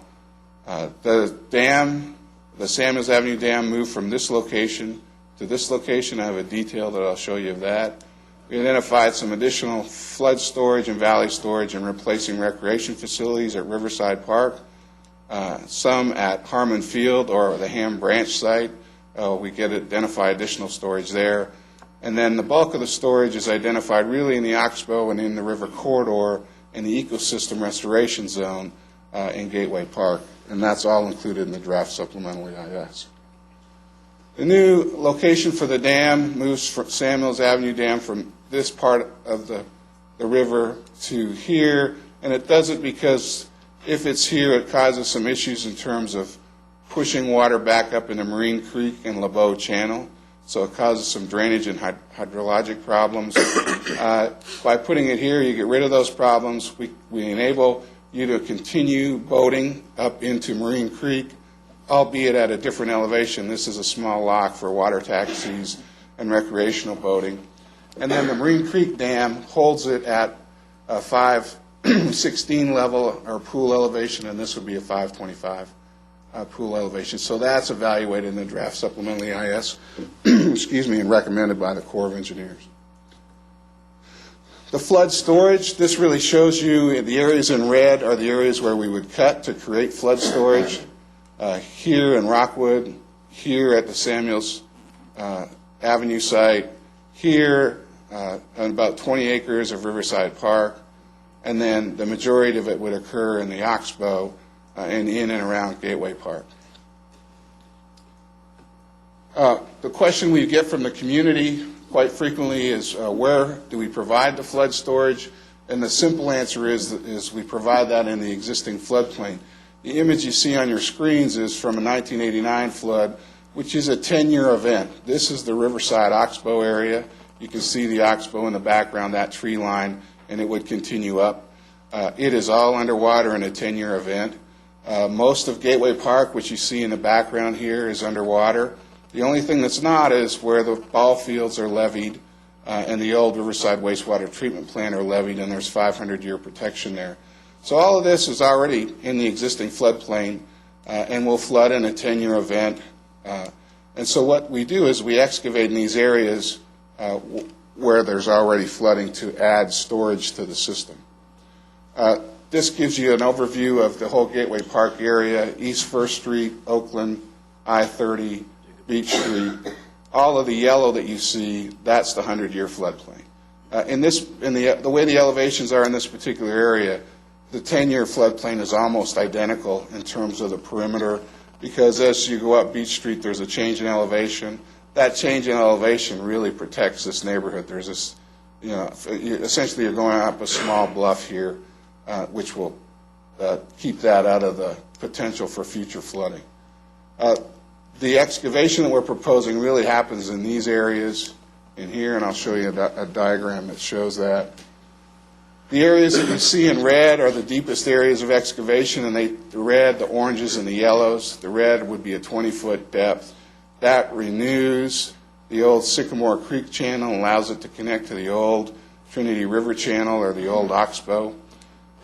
[SPEAKER 18] The dam, the Samuels Avenue Dam, moved from this location to this location. I have a detail that I'll show you of that. We identified some additional flood storage and valley storage and replacing recreation facilities at Riverside Park, some at Harmon Field or the Ham Branch site. We get identify additional storage there. And then the bulk of the storage is identified really in the Oxbow and in the river corridor in the ecosystem restoration zone in Gateway Park. And that's all included in the draft supplemental EIS. The new location for the dam moves from Samuels Avenue Dam from this part of the river to here, and it does it because if it's here, it causes some issues in terms of pushing water back up into Marine Creek and LeBeau Channel, so it causes some drainage and hydrologic problems. By putting it here, you get rid of those problems. We enable you to continue boating up into Marine Creek, albeit at a different elevation. This is a small lock for water taxis and recreational boating. And then the Marine Creek Dam holds it at a 516 level or pool elevation, and this would be a 525 pool elevation. So that's evaluated in the draft supplemental EIS, excuse me, and recommended by the Corps of Engineers. The flood storage, this really shows you the areas in red are the areas where we would cut to create flood storage. Here in Rockwood, here at the Samuels Avenue site, here on about 20 acres of Riverside Park, and then the majority of it would occur in the Oxbow and in and around Gateway Park. The question we get from the community quite frequently is where do we provide the flood storage? And the simple answer is we provide that in the existing floodplain. The image you see on your screens is from a 1989 flood, which is a 10-year event. This is the Riverside Oxbow area. You can see the Oxbow in the background, that tree line, and it would continue up. It is all underwater in a 10-year event. Most of Gateway Park, which you see in the background here, is underwater. The only thing that's not is where the ball fields are levied and the old Riverside Wastewater Treatment Plant are levied, and there's 500-year protection there. So all of this is already in the existing floodplain and will flood in a 10-year event. And so what we do is we excavate in these areas where there's already flooding to add storage to the system. This gives you an overview of the whole Gateway Park area, East 1st Street, Oakland, I-30, Beach Street. All of the yellow that you see, that's the 100-year floodplain. The way the elevations are in this particular area, the 10-year floodplain is almost identical in terms of the perimeter, because as you go up Beach Street, there's a change in elevation. That change in elevation really protects this neighborhood. There's this, essentially you're going up a small bluff here, which will keep that out of the potential for future flooding. The excavation that we're proposing really happens in these areas in here, and I'll show you a diagram that shows that. The areas that you see in red are the deepest areas of excavation, and the red, the oranges, and the yellows. The red would be a 20-foot depth. That renews the old Sycamore Creek channel, allows it to connect to the old Trinity River channel or the old Oxbow.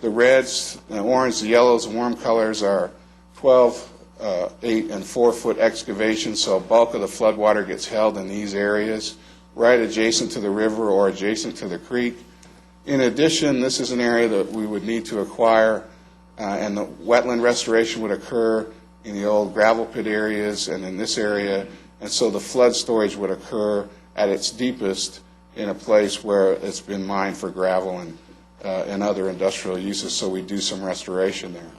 [SPEAKER 18] The reds, the orange, the yellows, and warm colors are 12, 8, and 4-foot excavations, so bulk of the floodwater gets held in these areas, right adjacent to the river or adjacent to the creek. In addition, this is an area that we would need to acquire, and the wetland restoration would occur in the old gravel pit areas and in this area, and so the flood storage would occur at its deepest in a place where it's been mined for gravel and other industrial uses, so we do some restoration there.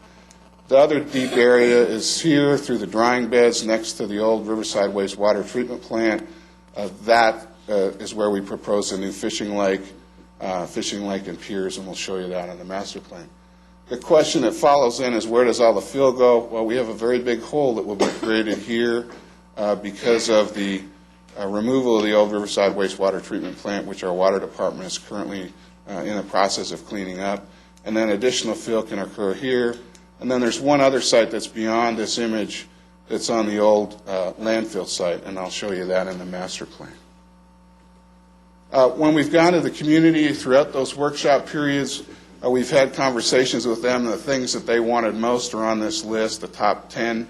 [SPEAKER 18] The other deep area is here through the drying beds next to the old Riverside Wastewater Treatment Plant. That is where we propose a new fishing lake and piers, and we'll show you that on the master plan. The question that follows in is where does all the fill go? Well, we have a very big hole that will be created here because of the removal of the old Riverside Wastewater Treatment Plant, which our water department is currently in the process of cleaning up. And then additional fill can occur here. And then there's one other site that's beyond this image that's on the old landfill site, and I'll show you that in the master plan. When we've gone to the community throughout those workshop periods, we've had conversations with them. The things that they wanted most are on this list, the top 10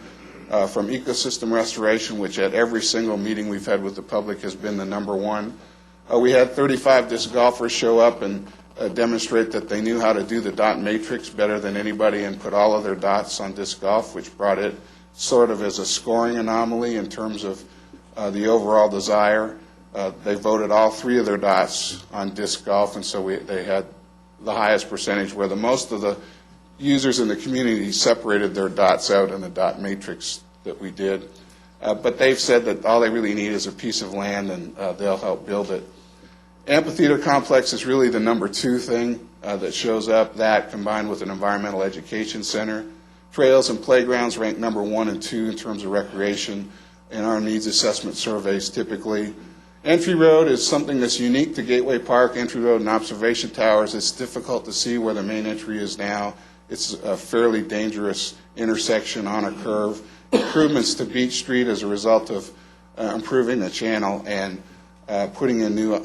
[SPEAKER 18] from ecosystem restoration, which at every single meeting we've had with the public has been the number one. We had 35 disc golfers show up and demonstrate that they knew how to do the dot matrix better than anybody and put all of their dots on disc golf, which brought it sort of as a scoring anomaly in terms of the overall desire. They voted all 3 of their dots on disc golf, and so they had the highest percentage, where the most of the users in the community separated their dots out in the dot matrix that we did. But they've said that all they really need is a piece of land, and they'll help build it. Amphitheater complex is really the number 2 thing that shows up, that combined with an environmental education center. Trails and playgrounds rank number 1 and 2 in terms of recreation in our needs assessment surveys typically. Entry road is something that's unique to Gateway Park. Entry road and observation towers. It's difficult to see where the main entry is now. It's a fairly dangerous intersection on a curve. Improvements to Beach Street as a result of improving the channel and putting in new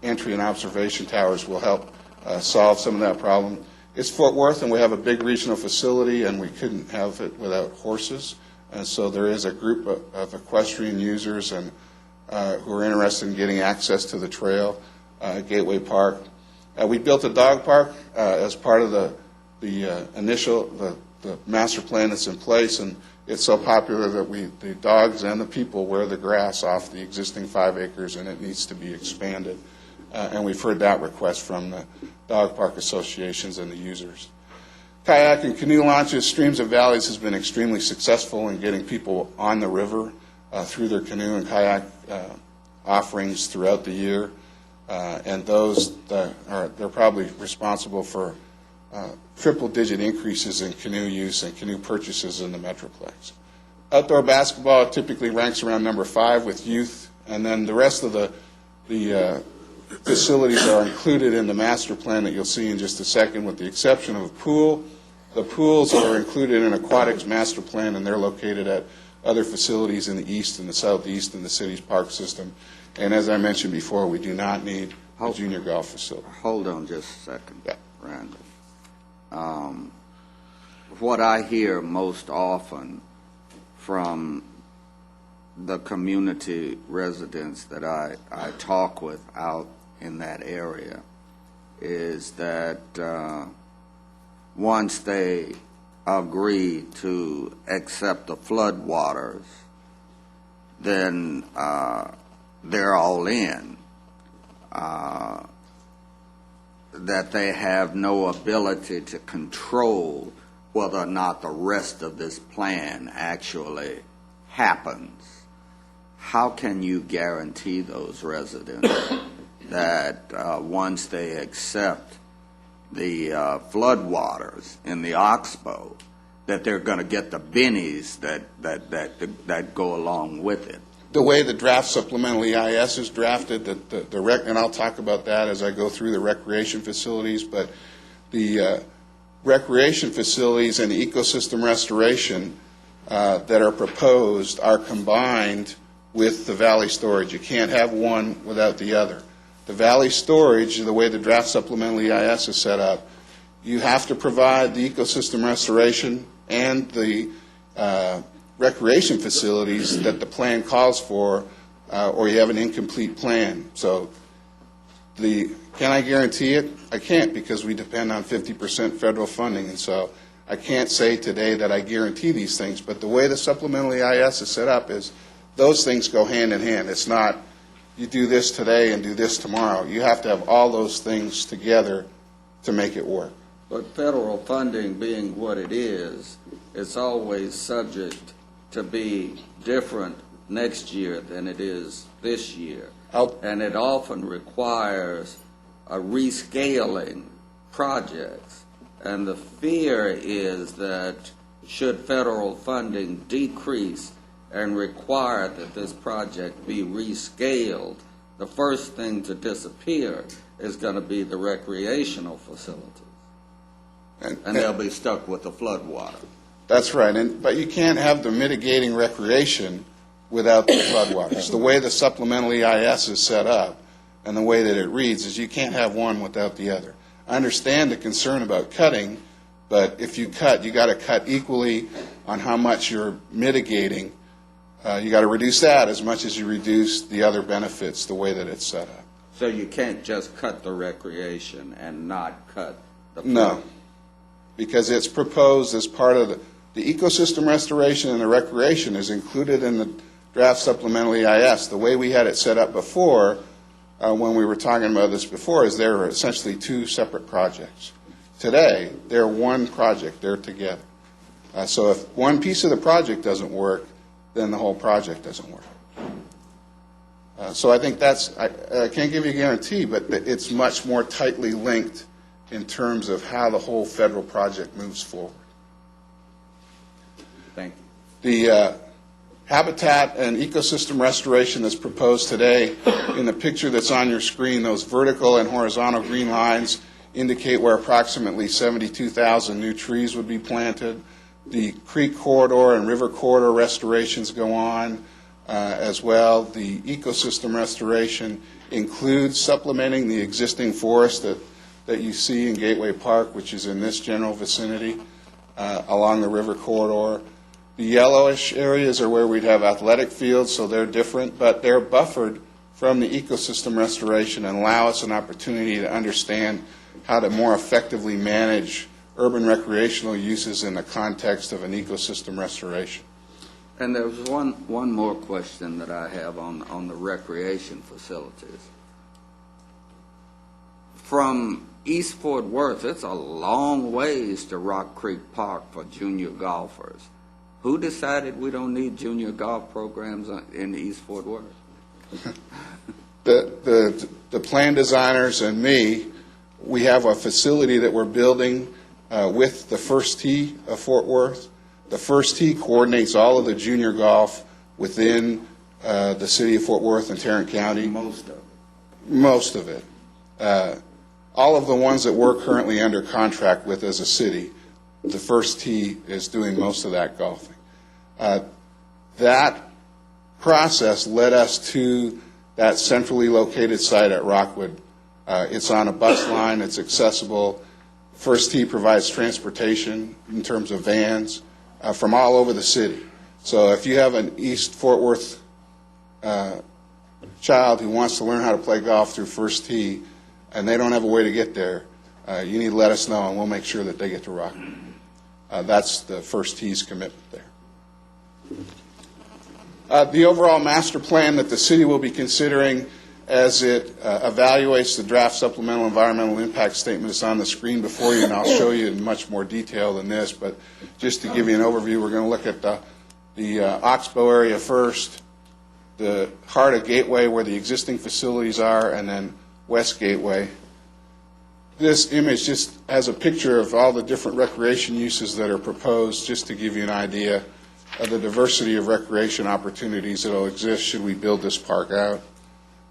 [SPEAKER 18] entry and observation towers will help solve some of that problem. It's Fort Worth, and we have a big regional facility, and we couldn't have it without horses. And so there is a group of equestrian users and who are interested in getting access to the trail at Gateway Park. We built a dog park as part of the initial master plan that's in place, and it's so popular that the dogs and the people wear the grass off the existing 5 acres, and it needs to be expanded. And we've heard that request from the dog park associations and the users. Kayak and canoe launches, Streams and Valleys has been extremely successful in getting people on the river through their canoe and kayak offerings throughout the year. And those, they're probably responsible for triple-digit increases in canoe use and canoe purchases in the Metroplex. Outdoor basketball typically ranks around number 5 with youth, and then the rest of the facilities are included in the master plan that you'll see in just a second, with the exception of a pool. The pools are included in Aquatics master plan, and they're located at other facilities in the east and the southeast in the city's park system. And as I mentioned before, we do not need a junior golf facility.
[SPEAKER 3] Hold on just a second, Randall. What I hear most often from the community residents that I talk with out in that area is that once they agree to accept the floodwaters, then they're all in. That they have no ability to control whether or not the rest of this plan actually happens. How can you guarantee those residents that once they accept the floodwaters in the Oxbow, that they're going to get the bennies that go along with it?
[SPEAKER 18] The way the draft supplemental EIS is drafted, and I'll talk about that as I go through the recreation facilities, but the recreation facilities and the ecosystem restoration that are proposed are combined with the valley storage. You can't have one without the other. The valley storage, the way the draft supplemental EIS is set up, you have to provide the ecosystem restoration and the recreation facilities that the plan calls for, or you have an incomplete plan. So can I guarantee it? I can't, because we depend on 50% federal funding, and so I can't say today that I guarantee these things, but the way the supplemental EIS is set up is those things go hand in hand. It's not you do this today and do this tomorrow. You have to have all those things together to make it work.
[SPEAKER 3] But federal funding being what it is, it's always subject to be different next year than it is this year. And it often requires a rescaling projects. And the fear is that should federal funding decrease and require that this project be rescaled, the first thing to disappear is going to be the recreational facilities. And they'll be stuck with the floodwater.
[SPEAKER 18] That's right, but you can't have the mitigating recreation without the floodwaters. The way the supplemental EIS is set up and the way that it reads is you can't have one without the other. I understand the concern about cutting, but if you cut, you got to cut equally on how much you're mitigating. You got to reduce that as much as you reduce the other benefits the way that it's set up.
[SPEAKER 3] So you can't just cut the recreation and not cut the flood?
[SPEAKER 18] No, because it's proposed as part of the ecosystem restoration, and the recreation is included in the draft supplemental EIS. The way we had it set up before, when we were talking about this before, is there are essentially 2 separate projects. Today, they're one project. They're together. So if one piece of the project doesn't work, then the whole project doesn't work. So I think I can't give you a guarantee, but it's much more tightly linked in terms of how the whole federal project moves forward.
[SPEAKER 3] Thank you.
[SPEAKER 18] The habitat and ecosystem restoration that's proposed today, in the picture that's on your screen, those vertical and horizontal green lines indicate where approximately 72,000 new trees would be planted. The creek corridor and river corridor restorations go on as well. The ecosystem restoration includes supplementing the existing forest that that you see in Gateway Park, which is in this general vicinity along the river corridor. The yellowish areas are where we'd have athletic fields, so they're different, but they're buffered from the ecosystem restoration and allow us an opportunity to understand how to more effectively manage urban recreational uses in the context of an ecosystem restoration.
[SPEAKER 3] And there's one more question that I have on the recreation facilities. From East Fort Worth, it's a long ways to Rock Creek Park for junior golfers. Who decided we don't need junior golf programs in East Fort Worth?
[SPEAKER 18] The plan designers and me, we have a facility that we're building with the First Tee of Fort Worth. The First Tee coordinates all of the junior golf within the city of Fort Worth and Tarrant County.
[SPEAKER 3] Most of it.
[SPEAKER 18] Most of it. All of the ones that we're currently under contract with as a city, the First Tee is doing most of that golfing. That process led us to that centrally located site at Rockwood. It's on a bus line, it's accessible. First Tee provides transportation in terms of vans from all over the city. So if you have an East Fort Worth child who wants to learn how to play golf through First Tee and they don't have a way to get there, you need to let us know and we'll make sure that they get to Rockwood. That's the First Tee's commitment there. The overall master plan that the city will be considering as it evaluates the draft supplemental environmental impact statement is on the screen before you, and I'll show you in much more detail than this, but just to give you an overview, we're going to look at the Oxbow area first, the heart of Gateway where the existing facilities are, and then West Gateway. This image just has a picture of all the different recreation uses that are proposed, just to give you an idea of the diversity of recreation opportunities that will exist should we build this park out.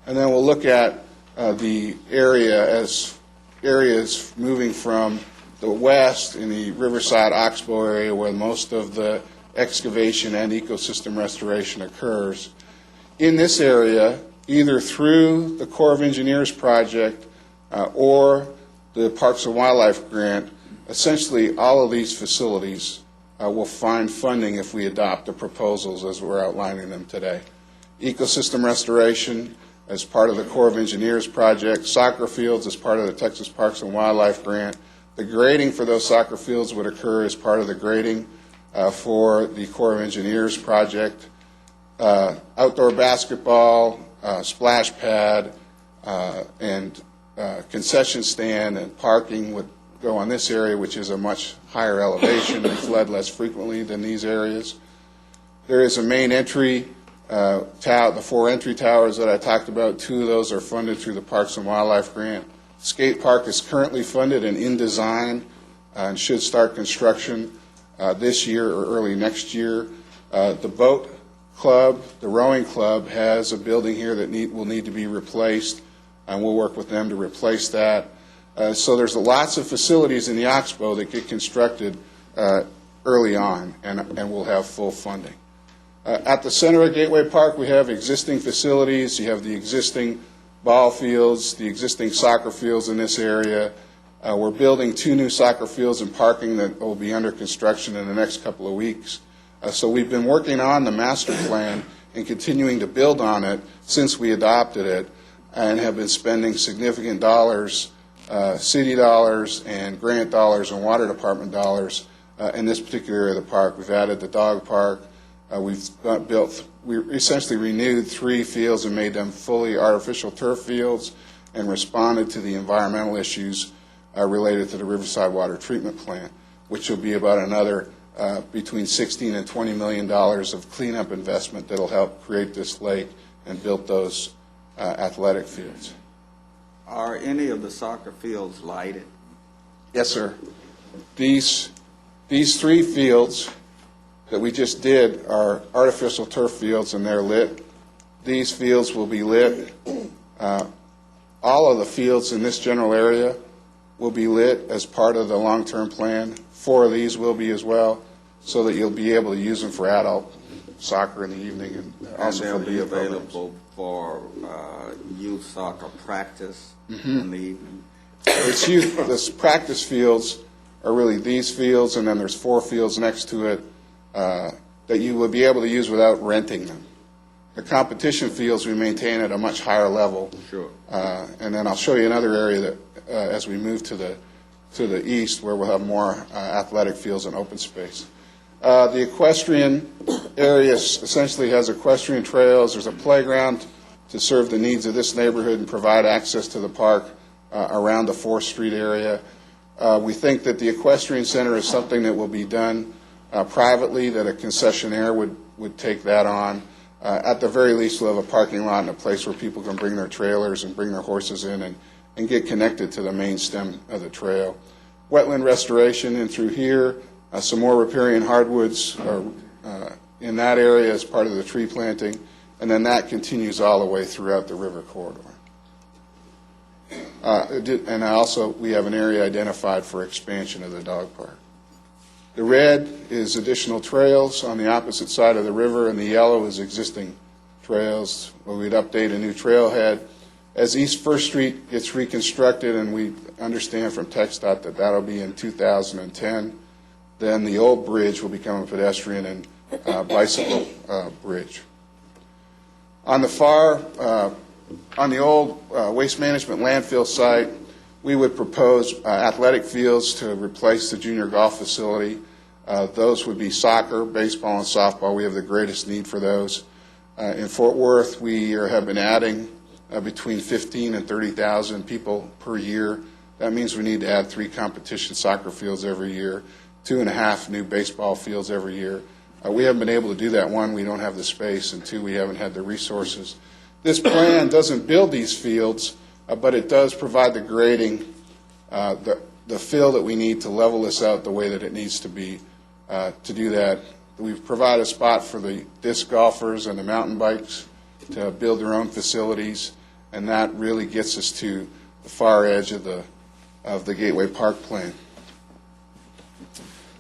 [SPEAKER 18] And then we'll look at the area as areas moving from the west in the Riverside Oxbow area where most of the excavation and ecosystem restoration occurs. In this area, either through the Corps of Engineers project or the Parks and Wildlife grant, essentially all of these facilities will find funding if we adopt the proposals as we're outlining them today. Ecosystem restoration as part of the Corps of Engineers project, soccer fields as part of the Texas Parks and Wildlife grant. The grading for those soccer fields would occur as part of the grading for the Corps of Engineers project. Outdoor basketball, splash pad, and concession stand and parking would go on this area, which is a much higher elevation and flood less frequently than these areas. There is a main entry, the 4 entry towers that I talked about. 2 of those are funded through the Parks and Wildlife grant. Skate park is currently funded and in design and should start construction this year or early next year. The boat club, the rowing club, has a building here that will need to be replaced, and we'll work with them to replace that. So there's lots of facilities in the Oxbow that get constructed early on, and we'll have full funding. At the center of Gateway Park, we have existing facilities. You have the existing ball fields, the existing soccer fields in this area. We're building 2 new soccer fields and parking that will be under construction in the next couple of weeks. So we've been working on the master plan and continuing to build on it since we adopted it, and have been spending significant dollars, city dollars and grant dollars and water department dollars in this particular area of the park. We've added the dog park. We essentially renewed 3 fields and made them fully artificial turf fields and responded to the environmental issues related to the Riverside Water Treatment Plant, which will be about another between $16 and $20 million of cleanup investment that will help create this lake and build those athletic fields.
[SPEAKER 3] Are any of the soccer fields lighted?
[SPEAKER 18] Yes, sir. These 3 fields that we just did are artificial turf fields, and they're lit. These fields will be lit. All of the fields in this general area will be lit as part of the long-term plan. 4 of these will be as well, so that you'll be able to use them for adult soccer in the evening and also
[SPEAKER 3] they'll
[SPEAKER 18] for the
[SPEAKER 3] be
[SPEAKER 18] youth programs.
[SPEAKER 3] available for youth soccer practice in the evening.
[SPEAKER 18] It's used, the practice fields are really these fields, and then there's 4 fields next to it that you will be able to use without renting them. The competition fields we maintain at a much higher level.
[SPEAKER 1] Sure.
[SPEAKER 18] And then I'll show you another area that, as we move to the east, where we'll have more athletic fields and open space. The equestrian area essentially has equestrian trails. There's a playground to serve the needs of this neighborhood and provide access to the park around the 4th Street area. We think that the equestrian center is something that will be done privately, that a concessionaire would take that on. At the very least, we'll have a parking lot and a place where people can bring their trailers and bring their horses in and get connected to the main stem of the trail. Wetland restoration in through here, some more riparian hardwoods in that area as part of the tree planting, and then that continues all the way throughout the river corridor. And also, we have an area identified for expansion of the dog park. The red is additional trails on the opposite side of the river, and the yellow is existing trails where we'd update a new trailhead. As East 1st Street gets reconstructed, and we understand from TxDOT that that'll be in 2010, then the old bridge will become a pedestrian and bicycle bridge. On the far, on the old waste management landfill site, we would propose athletic fields to replace the junior golf facility. Those would be soccer, baseball, and softball. We have the greatest need for those. In Fort Worth, we have been adding between 15 and 30,000 people per year. That means we need to add 3 competition soccer fields every year, 2.5 new baseball fields every year. We haven't been able to do that. 1, we don't have the space, and 2, we haven't had the resources. This plan doesn't build these fields, but it does provide the grading, the fill that we need to level this out the way that it needs to be. To do that, we've provided a spot for the disc golfers and the mountain bikes to build their own facilities, and that really gets us to the far edge of the Gateway Park plan.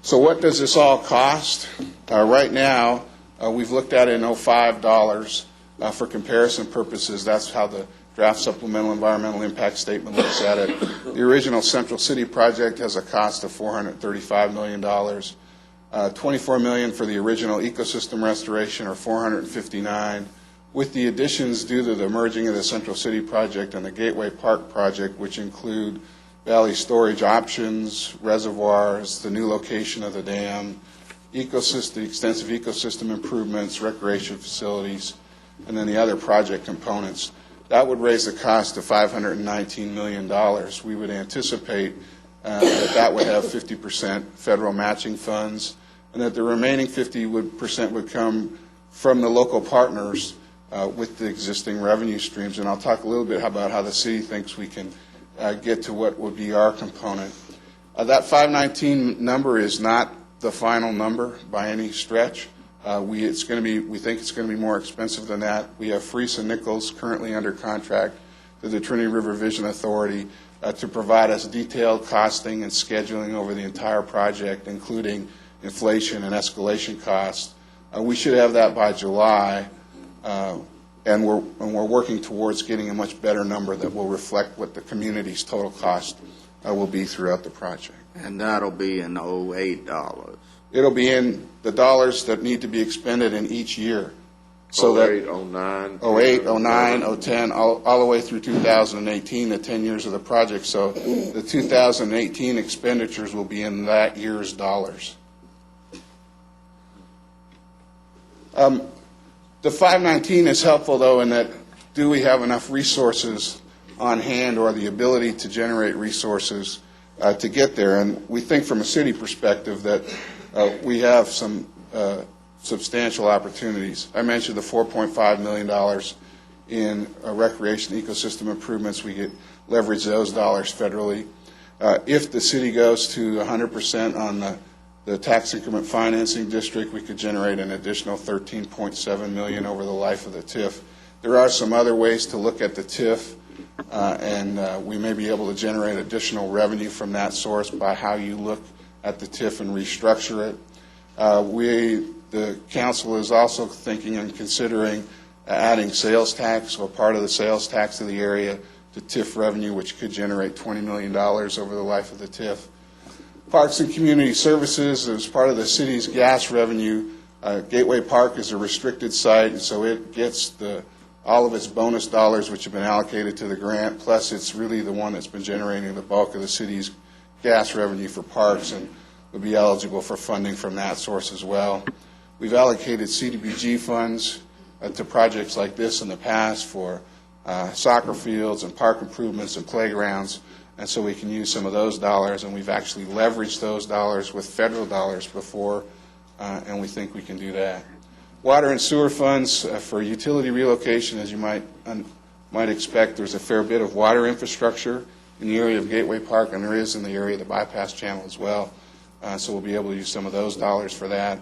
[SPEAKER 18] So what does this all cost? Right now, we've looked at it in $05 for comparison purposes. That's how the draft supplemental environmental impact statement looks at it. The original Central City project has a cost of $435 million. $24 million for the original ecosystem restoration, or $459. With the additions due to the merging of the Central City project and the Gateway Park project, which include valley storage options, reservoirs, the new location of the dam, ecosystem, extensive ecosystem improvements, recreation facilities, and then the other project components, that would raise the cost to $519 million. We would anticipate that would have 50% federal matching funds, and that the remaining 50% would come from the local partners with the existing revenue streams. And I'll talk a little bit about how the city thinks we can get to what would be our component. That 519 number is not the final number by any stretch. We think it's going to be more expensive than that. We have Freese and Nichols currently under contract to the Trinity River Vision Authority to provide us detailed costing and scheduling over the entire project, including inflation and escalation costs. We should have that by July, and we're working towards getting a much better number that will reflect what the community's total cost will be throughout the project.
[SPEAKER 3] And that'll be in $08.
[SPEAKER 18] It'll be in the dollars that need to be expended in each year. So
[SPEAKER 1] 08, 09.
[SPEAKER 18] 08, 09, 010, all the way through 2018, the 10 years of the project. So the 2018 expenditures will be in that year's dollars. The 519 is helpful, though, in that do we have enough resources on hand or the ability to generate resources to get there? And we think from a city perspective that we have some substantial opportunities. I mentioned the $4.5 million in recreation ecosystem improvements. We could leverage those dollars federally. If the city goes to 100% on the tax increment financing district, we could generate an additional $13.7 million over the life of the TIF. There are some other ways to look at the TIF, and we may be able to generate additional revenue from that source by how you look at the TIF and restructure it. The council is also thinking and considering adding sales tax or part of the sales tax to the area to TIF revenue, which could generate $20 million over the life of the TIF. Parks and Community Services, as part of the city's gas revenue, Gateway Park is a restricted site, and so it gets all of its bonus dollars which have been allocated to the grant, plus it's really the one that's been generating the bulk of the city's gas revenue for parks and would be eligible for funding from that source as well. We've allocated CDBG funds to projects like this in the past for soccer fields and park improvements and playgrounds, and so we can use some of those dollars, and we've actually leveraged those dollars with federal dollars before, and we think we can do that. Water and sewer funds for utility relocation, as you might expect, there's a fair bit of water infrastructure in the area of Gateway Park, and there is in the area of the bypass channel as well, so we'll be able to use some of those dollars for that.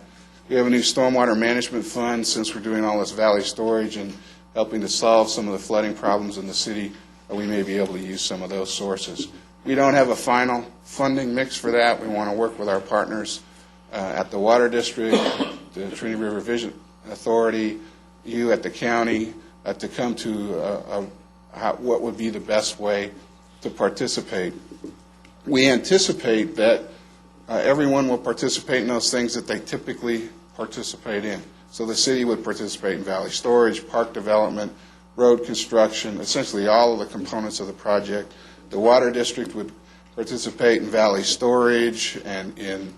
[SPEAKER 18] We have a new stormwater management fund. Since we're doing all this valley storage and helping to solve some of the flooding problems in the city, we may be able to use some of those sources. We don't have a final funding mix for that. We want to work with our partners at the Water District, the Trinity River Vision Authority, you at the county, to come to what would be the best way to participate. We anticipate that everyone will participate in those things that they typically participate in. So the city would participate in valley storage, park development, road construction, essentially all of the components of the project. The Water District would participate in valley storage and in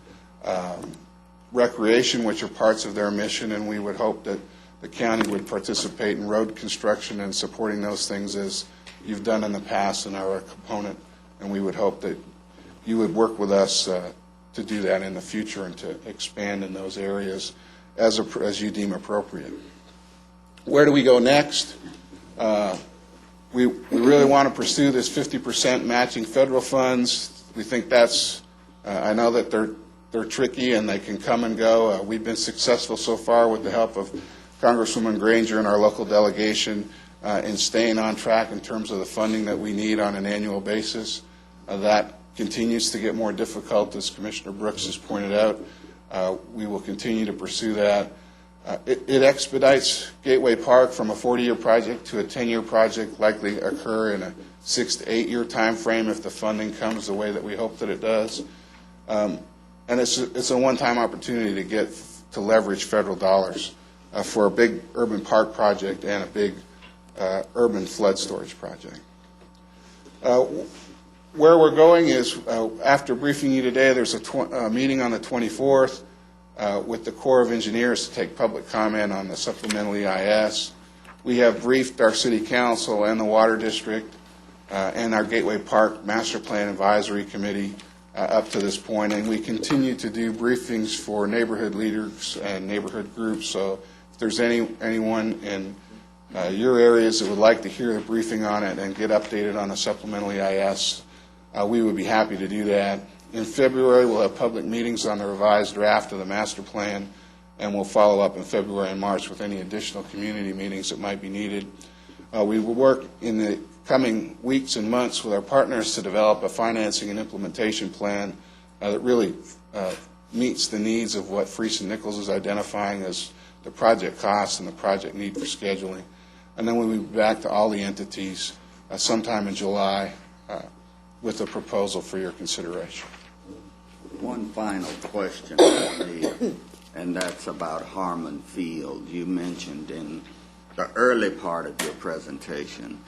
[SPEAKER 18] recreation, which are parts of their mission, and we would hope that the county would participate in road construction and supporting those things as you've done in the past and are a component, and we would hope that you would work with us to do that in the future and to expand in those areas as you deem appropriate. Where do we go next? We really want to pursue this 50% matching federal funds. We think that's, I know that they're tricky and they can come and go. We've been successful so far with the help of Congresswoman Granger and our local delegation in staying on track in terms of the funding that we need on an annual basis. That continues to get more difficult, as Commissioner Brooks has pointed out. We will continue to pursue that. It expedites Gateway Park from a 40-year project to a 10-year project, likely occur in a 6 to 8 year time frame if the funding comes the way that we hope that it does. And it's a one-time opportunity to get to leverage federal dollars for a big urban park project and a big urban flood storage project. Where we're going is, after briefing you today, there's a meeting on the 24th with the Corps of Engineers to take public comment on the supplemental EIS. We have briefed our City Council and the Water District and our Gateway Park Master Plan Advisory Committee up to this point, and we continue to do briefings for neighborhood leaders and neighborhood groups. So if there's anyone in your areas that would like to hear a briefing on it and get updated on the supplemental EIS, we would be happy to do that. In February, we'll have public meetings on the revised draft of the master plan, and we'll follow up in February and March with any additional community meetings that might be needed. We will work in the coming weeks and months with our partners to develop a financing and implementation plan that really meets the needs of what Freese and Nichols is identifying as the project costs and the project need for scheduling. And then we'll be back to all the entities sometime in July with a proposal for your consideration.
[SPEAKER 3] One final question for me, and that's about Harmon Field. You mentioned in the early part of your presentation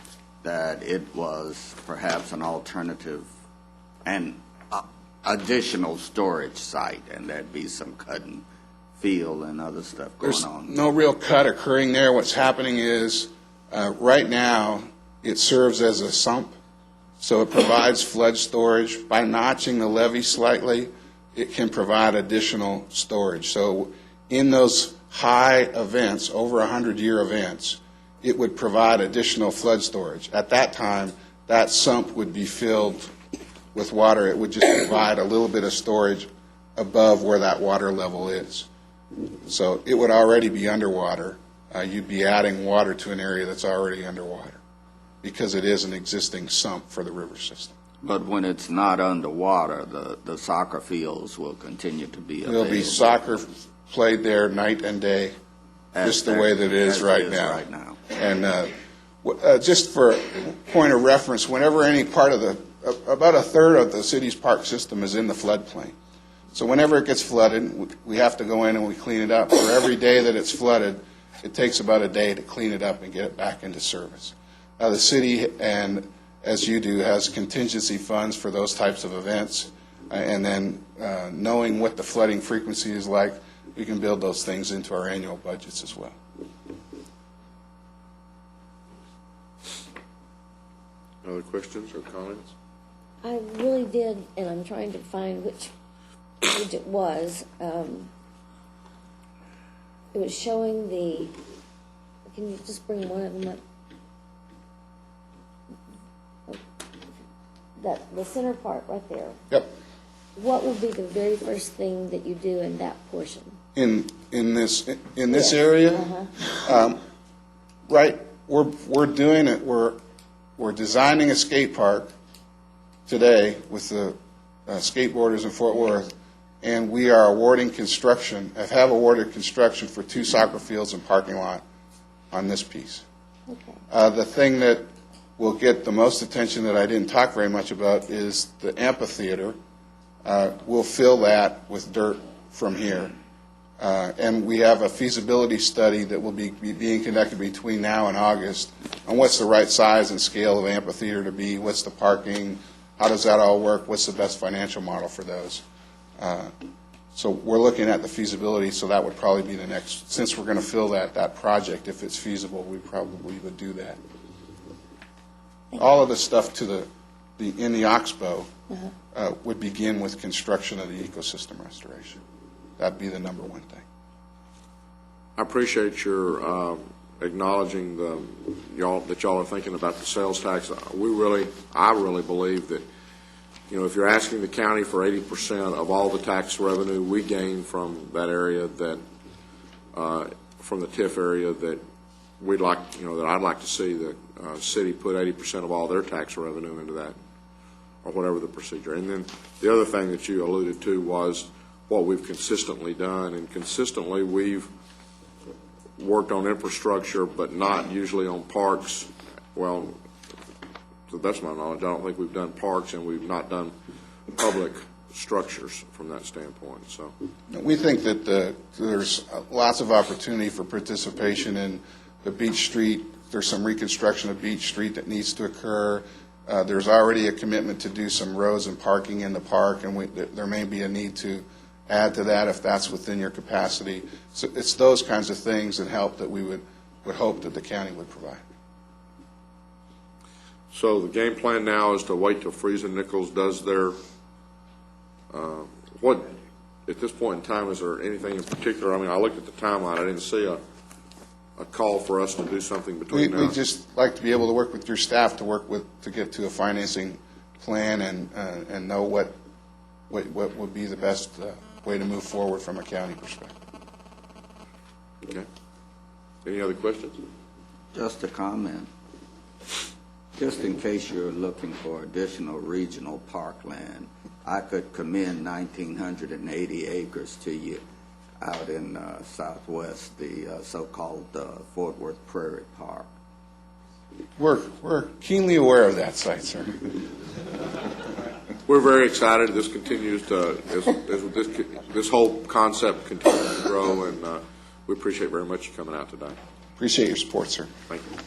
[SPEAKER 3] that it was perhaps an alternative and additional storage site, and there'd be some cut and fill and other stuff going on.
[SPEAKER 18] There's no real cut occurring there. What's happening is right now it serves as a sump, so it provides flood storage. By notching the levee slightly, it can provide additional storage. So in those high events, over 100-year events, it would provide additional flood storage. At that time, that sump would be filled with water. It would just provide a little bit of storage above where that water level is. So it would already be underwater. You'd be adding water to an area that's already underwater because it is an existing sump for the river system.
[SPEAKER 3] But when it's not underwater, the soccer fields will continue to be available.
[SPEAKER 18] There'll be soccer played there night and day, just the way that it is right now. And Just for point of reference, whenever any part of about a third of the city's park system is in the floodplain. So whenever it gets flooded, we have to go in and we clean it up. For every day that it's flooded, it takes about a day to clean it up and get it back into service. The city, and as you do, has contingency funds for those types of events. And then knowing what the flooding frequency is like, we can build those things into our annual budgets as well.
[SPEAKER 1] Other questions or comments?
[SPEAKER 4] I really did, and I'm trying to find which page it was. It was showing the, can you just bring one of them up? The center part right there.
[SPEAKER 18] Yep.
[SPEAKER 4] What would be the very first thing that you do in that portion?
[SPEAKER 18] In this area, right? We're doing it. We're designing a skate park today with the skateboarders in Fort Worth, and we are awarding construction. Have awarded construction for 2 soccer fields and parking lot on this piece.
[SPEAKER 4] Okay.
[SPEAKER 18] The thing that will get the most attention that I didn't talk very much about is the amphitheater. We'll fill that with dirt from here. And we have a feasibility study that will be being conducted between now and August on what's the right size and scale of amphitheater to be, what's the parking, how does that all work, what's the best financial model for those. So we're looking at the feasibility, so that would probably be the next, since we're going to fill that project, if it's feasible, we probably would do that. All of the stuff in the Oxbow would begin with construction of the ecosystem restoration. That'd be the number one thing.
[SPEAKER 1] I appreciate your acknowledging that y'all are thinking about the sales tax. I really believe that, if you're asking the county for 80% of all the tax revenue we gain from that area, that from the TIF area, that we'd like, that I'd like to see the city put 80% of all their tax revenue into that, or whatever the procedure. And then the other thing that you alluded to was what we've consistently done, and consistently we've worked on infrastructure, but not usually on parks. Well, to the best of my knowledge, I don't think we've done parks, and we've not done public structures from that standpoint. So
[SPEAKER 18] we think that there's lots of opportunity for participation in the Beach Street. There's some reconstruction of Beach Street that needs to occur. There's already a commitment to do some roads and parking in the park, and there may be a need to add to that if that's within your capacity. So it's those kinds of things that help that we would hope that the county would provide.
[SPEAKER 1] So the game plan now is to wait till Freese and Nichols does their, at this point in time, is there anything in particular? I mean, I looked at the timeline, I didn't see a call for us to do something between now.
[SPEAKER 18] We'd just like to be able to work with your staff to get to a financing plan and know what would be the best way to move forward from a county perspective.
[SPEAKER 1] Okay. Any other questions?
[SPEAKER 3] Just a comment. Just in case you're looking for additional regional parkland, I could commend 1,980 acres to you out in southwest, the so-called Fort Worth Prairie Park.
[SPEAKER 18] We're keenly aware of that site, sir.
[SPEAKER 1] We're very excited. This continues to, as this whole concept continues to grow, and we appreciate very much you coming out today.
[SPEAKER 18] Appreciate your support, sir.
[SPEAKER 1] Thank you.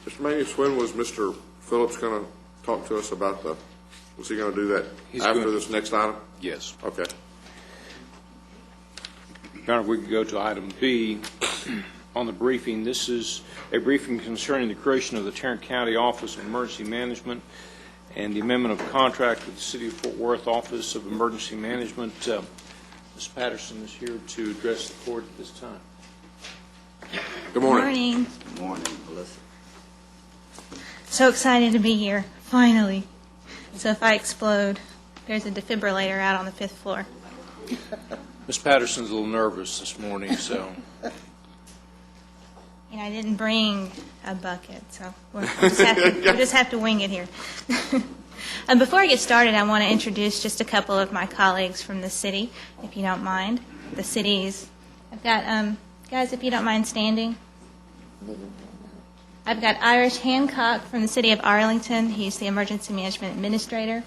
[SPEAKER 1] Mr. Manius, when was Mr. Phillips going to talk to us about was he going to do that after this next item?
[SPEAKER 6] Yes.
[SPEAKER 1] Okay.
[SPEAKER 6] Your Honor, we could go to item B on the briefing. This is a briefing concerning the creation of the Tarrant County Office of Emergency Management and the amendment of contract with the City of Fort Worth Office of Emergency Management. Ms. Patterson is here to address the court at this time.
[SPEAKER 1] Good morning.
[SPEAKER 19] Morning.
[SPEAKER 3] Good morning, Melissa.
[SPEAKER 19] So excited to be here, finally. So if I explode, there's a defibrillator out on the 5th floor.
[SPEAKER 6] Ms. Patterson's a little nervous this morning, so.
[SPEAKER 19] And I didn't bring a bucket, so we'll just have to wing it here. Before I get started, I want to introduce just a couple of my colleagues from the city, if you don't mind. The city's I've got, guys, if you don't mind standing. I've got Irish Hancock from the City of Arlington. He's the Emergency Management Administrator.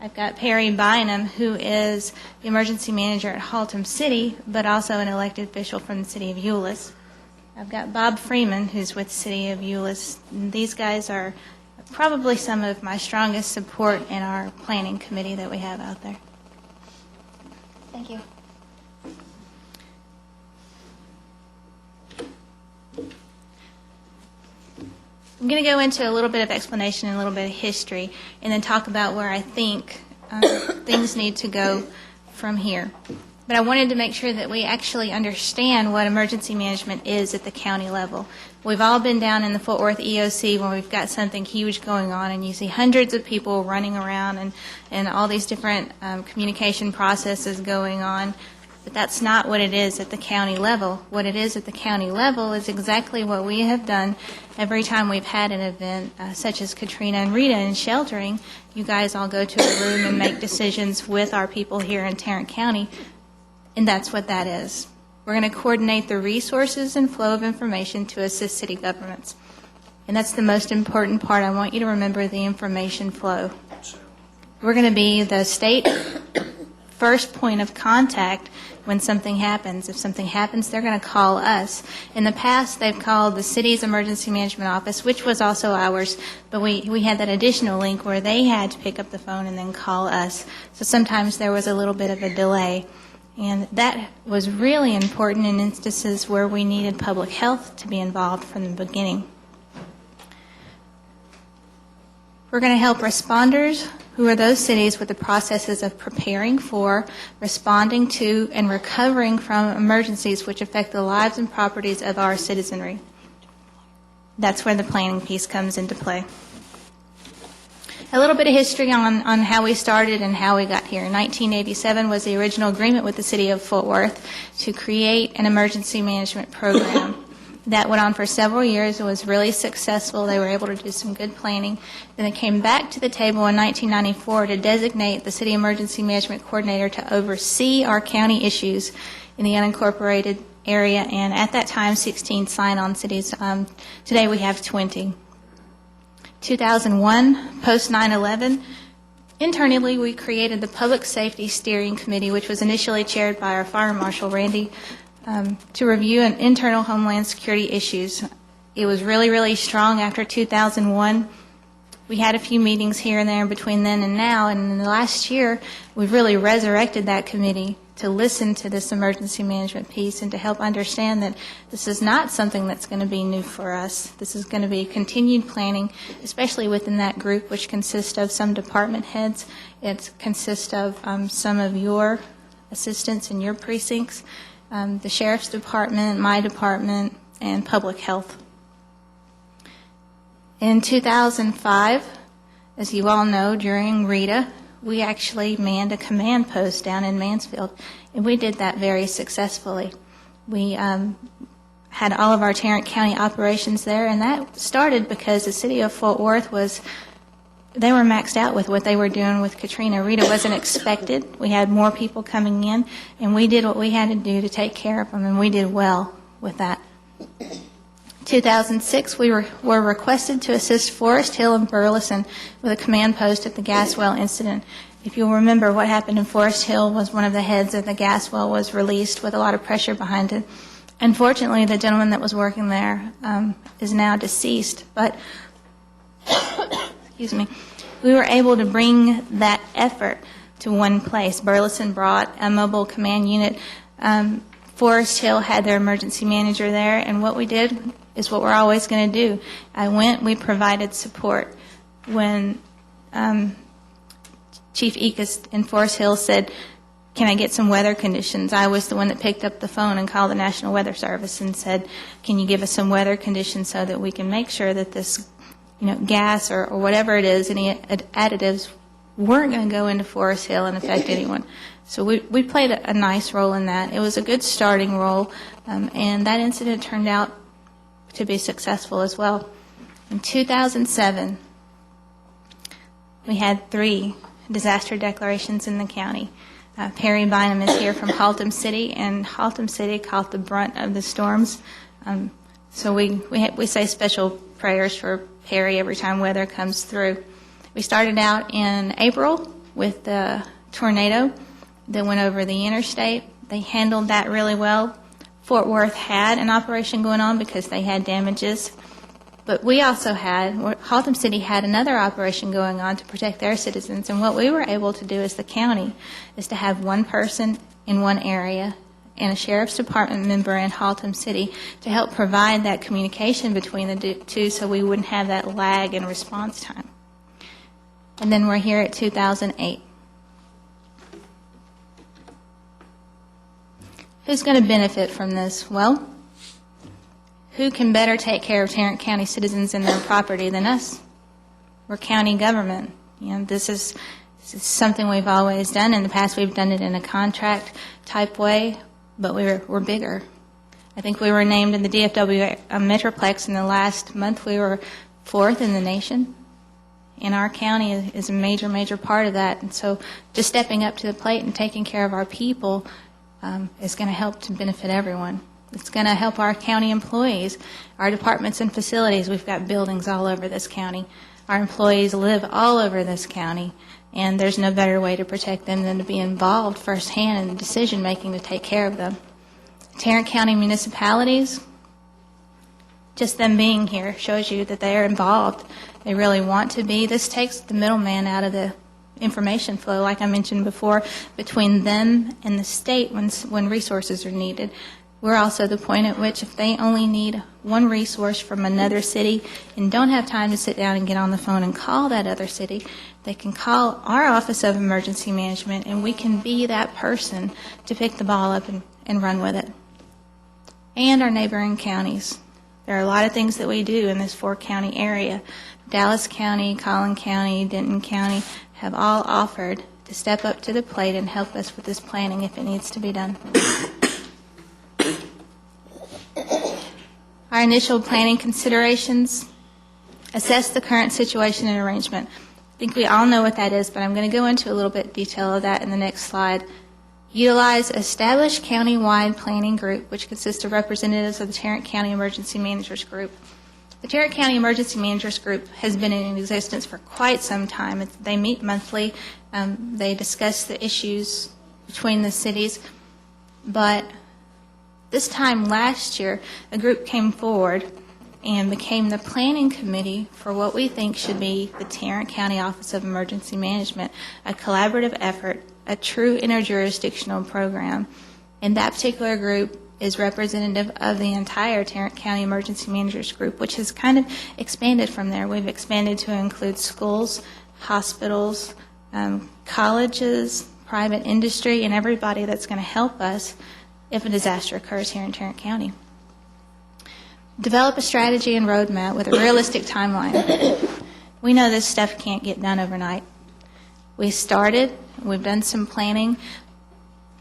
[SPEAKER 19] I've got Perry Bynum, who is the Emergency Manager at Haltom City, but also an elected official from the City of Euless. I've got Bob Freeman, who's with the City of Euless. These guys are probably some of my strongest support in our planning committee that we have out there. Thank you. I'm going to go into a little bit of explanation and a little bit of history, and then talk about where I think things need to go from here. But I wanted to make sure that we actually understand what emergency management is at the county level. We've all been down in the Fort Worth EOC when we've got something huge going on, and you see hundreds of people running around and all these different communication processes going on. But that's not what it is at the county level. What it is at the county level is exactly what we have done every time we've had an event such as Katrina and Rita in sheltering. You guys all go to a room and make decisions with our people here in Tarrant County, and that's what that is. We're going to coordinate the resources and flow of information to assist city governments. And that's the most important part. I want you to remember the information flow. We're going to be the state first point of contact when something happens. If something happens, they're going to call us. In the past, they've called the city's emergency management office, which was also ours, but we had that additional link where they had to pick up the phone and then call us. So sometimes there was a little bit of a delay. And that was really important in instances where we needed public health to be involved from the beginning. We're going to help responders, who are those cities with the processes of preparing for, responding to, and recovering from emergencies which affect the lives and properties of our citizenry. That's where the planning piece comes into play. A little bit of history on how we started and how we got here. 1987 was the original agreement with the City of Fort Worth to create an emergency management program. That went on for several years. It was really successful. They were able to do some good planning. Then it came back to the table in 1994 to designate the City Emergency Management Coordinator to oversee our county issues in the unincorporated area, and at that time, 16 sign-on cities. Today we have 20. 2001, post 9/11, internally we created the Public Safety Steering Committee, which was initially chaired by our Fire Marshal, Randy, to review internal Homeland Security issues. It was really, really strong after 2001. We had a few meetings here and there between then and now, and in the last year, we've really resurrected that committee to listen to this emergency management piece and to help understand that this is not something that's going to be new for us. This is going to be continued planning, especially within that group, which consists of some department heads. It consists of some of your assistants in your precincts, the Sheriff's Department, my department, and Public Health. In 2005, as you all know, during Rita, we actually manned a command post down in Mansfield, and we did that very successfully. We had all of our Tarrant County operations there, and that started because the City of Fort Worth they were maxed out with what they were doing with Katrina. Rita wasn't expected. We had more people coming in, and we did what we had to do to take care of them, and we did well with that. 2006, we were requested to assist Forest Hill and Burleson with a command post at the gas well incident. If you'll remember, what happened in Forest Hill was one of the heads of the gas well was released with a lot of pressure behind it. Unfortunately, the gentleman that was working there is now deceased, but excuse me, we were able to bring that effort to one place. Burleson brought a mobile command unit. Forest Hill had their emergency manager there, and what we did is what we're always going to do. We provided support. When Chief Ekus in Forest Hill said, "Can I get some weather conditions?" I was the one that picked up the phone and called the National Weather Service and said, "Can you give us some weather conditions so that we can make sure that this gas or whatever it is, any additives, weren't going to go into Forest Hill and affect anyone." So we played a nice role in that. It was a good starting role, and that incident turned out to be successful as well. In 2007, we had 3 disaster declarations in the county. Perry Bynum is here from Haltom City, and Haltom City caught the brunt of the storms. So we say special prayers for Perry every time weather comes through. We started out in April with the tornado that went over the interstate. They handled that really well. Fort Worth had an operation going on because they had damages. But we also Haltom City had another operation going on to protect their citizens. And what we were able to do as the county is to have one person in one area and a sheriff's department member in Haltom City to help provide that communication between the two so we wouldn't have that lag in response time. And then we're here at 2008. Who's going to benefit from this? Well, who can better take care of Tarrant County citizens and their property than us? We're county government. This is something we've always done. In the past, we've done it in a contract type way, but we're bigger. I think we were named in the DFW Metroplex in the last month. We were 4th in the nation. And our county is a major, major part of that. And so just stepping up to the plate and taking care of our people is going to help to benefit everyone. It's going to help our county employees, our departments and facilities. We've got buildings all over this county. Our employees live all over this county, and there's no better way to protect them than to be involved firsthand in the decision-making to take care of them. Tarrant County municipalities, just them being here shows you that they are involved. They really want to be. This takes the middleman out of the information flow, like I mentioned before, between them and the state when resources are needed. We're also the point at which if they only need one resource from another city and don't have time to sit down and get on the phone and call that other city, they can call our Office of Emergency Management, and we can be that person to pick the ball up and run with it. And our neighboring counties. There are a lot of things that we do in this 4-county area. Dallas County, Collin County, Denton County have all offered to step up to the plate and help us with this planning if it needs to be done. Our initial planning considerations: assess the current situation and arrangement. I think we all know what that is, but I'm going to go into a little bit of detail of that in the next slide. Utilize established county-wide planning group, which consists of representatives of the Tarrant County Emergency Managers Group. The Tarrant County Emergency Managers Group has been in existence for quite some time. They meet monthly. They discuss the issues between the cities. But this time last year, a group came forward and became the planning committee for what we think should be the Tarrant County Office of Emergency Management, a collaborative effort, a true interjurisdictional program. And that particular group is representative of the entire Tarrant County Emergency Managers Group, which has kind of expanded from there. We've expanded to include schools, hospitals, colleges, private industry, and everybody that's going to help us if a disaster occurs here in Tarrant County. Develop a strategy and roadmap with a realistic timeline. We know this stuff can't get done overnight. We started, we've done some planning,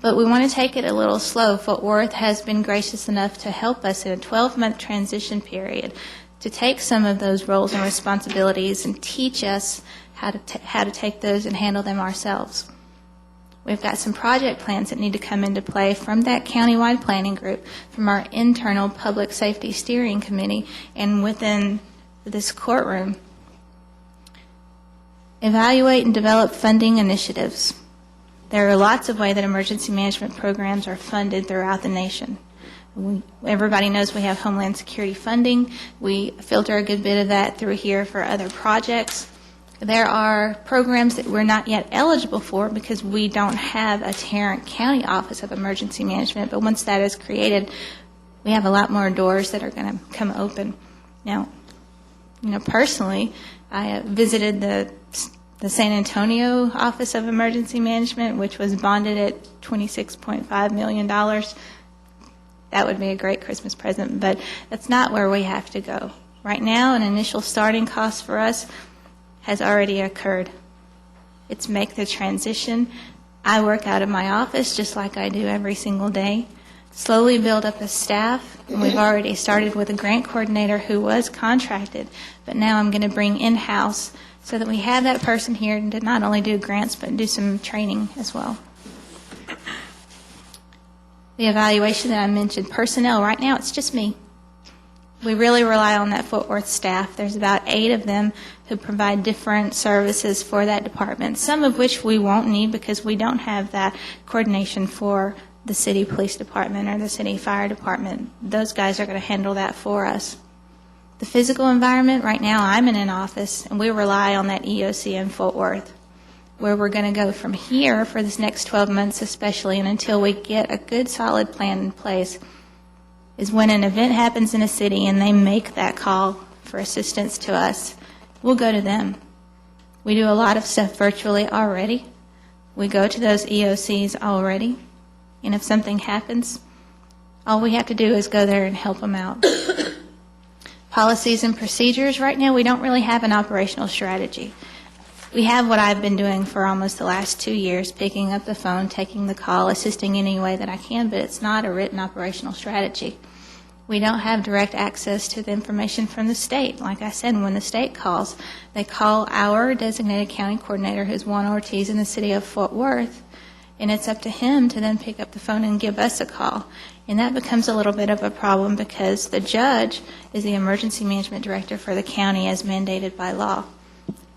[SPEAKER 19] but we want to take it a little slow. Fort Worth has been gracious enough to help us in a 12-month transition period to take some of those roles and responsibilities and teach us how to take those and handle them ourselves. We've got some project plans that need to come into play from that countywide planning group, from our internal public safety steering committee, and within this courtroom. Evaluate and develop funding initiatives. There are lots of ways that emergency management programs are funded throughout the nation. Everybody knows we have Homeland Security funding. We filter a good bit of that through here for other projects. There are programs that we're not yet eligible for because we don't have a Tarrant County Office of Emergency Management, but once that is created, we have a lot more doors that are going to come open. Now, personally, I visited the San Antonio Office of Emergency Management, which was bonded at $26.5 million. That would be a great Christmas present, but that's not where we have to go. Right now, an initial starting cost for us has already occurred. It's make the transition. I work out of my office just like I do every single day. Slowly build up a staff, and we've already started with a grant coordinator who was contracted, but now I'm going to bring in-house so that we have that person here to not only do grants but do some training as well. the evaluation that I mentioned, personnel, right now it's just me. We really rely on that Fort Worth staff. There's about 8 of them who provide different services for that department, some of which we won't need because we don't have that coordination for the city police department or the city fire department. Those guys are going to handle that for us. The physical environment, right now I'm in an office, and we rely on that EOC in Fort Worth. Where we're going to go from here for this next 12 months especially, and until we get a good solid plan in place, is when an event happens in a city and they make that call for assistance to us, we'll go to them. We do a lot of stuff virtually already. We go to those EOCs already, and if something happens, all we have to do is go there and help them out. Policies and procedures, right now we don't really have an operational strategy. We have what I've been doing for almost the last 2 years, picking up the phone, taking the call, assisting in any way that I can, but it's not a written operational strategy. We don't have direct access to the information from the state. Like I said, when the state calls, they call our designated county coordinator, who's Juan Ortiz in the city of Fort Worth, and it's up to him to then pick up the phone and give us a call. And that becomes a little bit of a problem because the judge is the emergency management director for the county as mandated by law.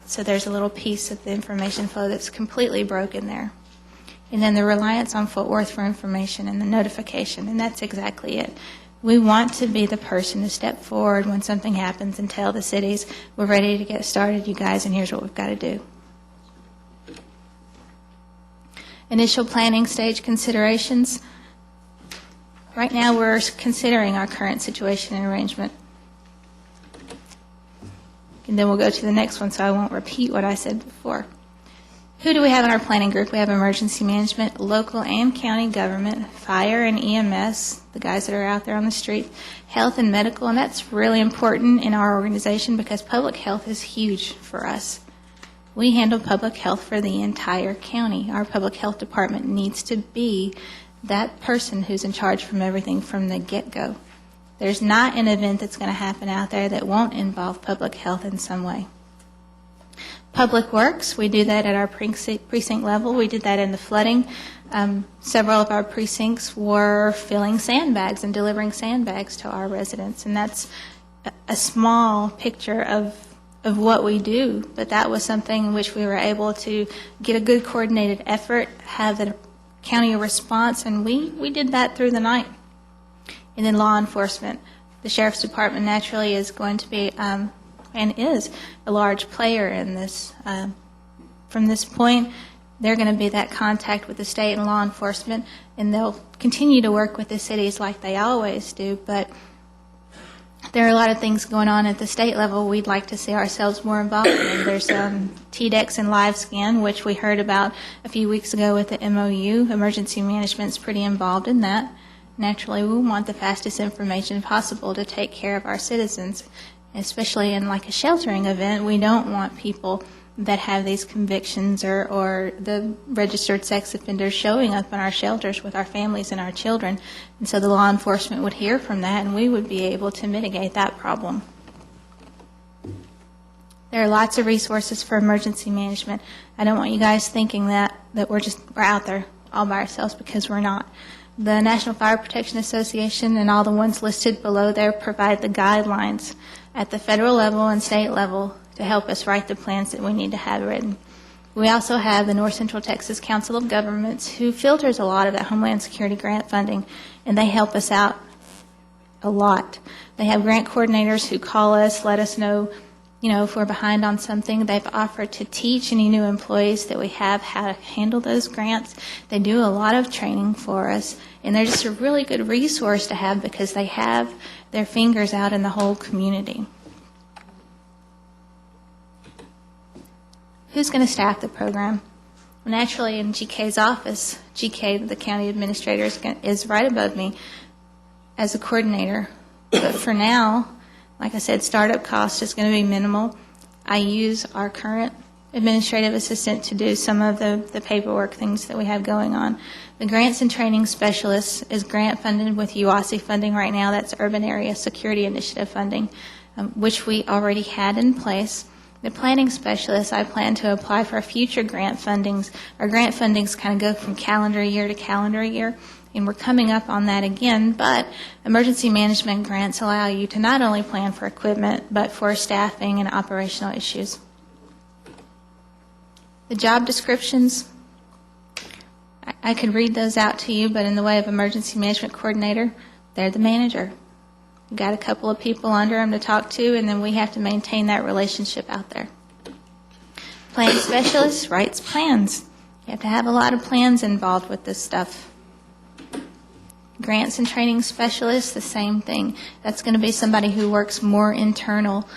[SPEAKER 19] So there's a little piece of the information flow that's completely broken there. And then the reliance on Fort Worth for information and the notification, and that's exactly it. We want to be the person to step forward when something happens and tell the cities, we're ready to get started, you guys, and here's what we've got to do. Initial planning stage considerations. Right now we're considering our current situation and arrangement. And then we'll go to the next one so I won't repeat what I said before. Who do we have in our planning group? We have emergency management, local and county government, fire and EMS, the guys that are out there on the street, health and medical, and that's really important in our organization because public health is huge for us. We handle public health for the entire county. Our public health department needs to be that person who's in charge from everything from the get-go. There's not an event that's going to happen out there that won't involve public health in some way. Public Works, we do that at our precinct level. We did that in the flooding. Several of our precincts were filling sandbags and delivering sandbags to our residents, and that's a small picture of what we do, but that was something in which we were able to get a good coordinated effort, have the county response, and we did that through the night. And then law enforcement. The Sheriff's Department naturally is going to be, and is, a large player in this. From this point, they're going to be that contact with the state and law enforcement, and they'll continue to work with the cities like they always do, but there are a lot of things going on at the state level we'd like to see ourselves more involved in. There's TDEX and LiveScan, which we heard about a few weeks ago with the MOU. Emergency management's pretty involved in that. Naturally, we want the fastest information possible to take care of our citizens, especially in like a sheltering event. We don't want people that have these convictions or the registered sex offenders showing up in our shelters with our families and our children. And so the law enforcement would hear from that, and we would be able to mitigate that problem. There are lots of resources for emergency management. I don't want you guys thinking that we're out there all by ourselves, because we're not. The National Fire Protection Association and all the ones listed below there provide the guidelines at the federal level and state level to help us write the plans that we need to have written. We also have the North Central Texas Council of Governments, who filters a lot of that Homeland Security grant funding, and they help us out a lot. They have grant coordinators who call us, let us know, if we're behind on something. They've offered to teach any new employees that we have how to handle those grants. They do a lot of training for us, and they're just a really good resource to have because they have their fingers out in the whole community. Who's going to staff the program? Well, naturally, in GK's office, GK, the county administrator, is right above me as a coordinator. But for now, like I said, startup cost is going to be minimal. I use our current administrative assistant to do some of the paperwork things that we have going on. The grants and training specialist is grant funded with UASI funding right now. That's Urban Area Security Initiative funding, which we already had in place. The planning specialist, I plan to apply for future grant fundings. Our grant fundings kind of go from calendar year to calendar year, and we're coming up on that again, but emergency management grants allow you to not only plan for equipment, but for staffing and operational issues. The job descriptions, I could read those out to you, but in the way of emergency management coordinator, they're the manager. You've got a couple of people under them to talk to, and then we have to maintain that relationship out there. Plan specialist writes plans. You have to have a lot of plans involved with this stuff. Grants and training specialist, the same thing. That's going to be somebody who works more internal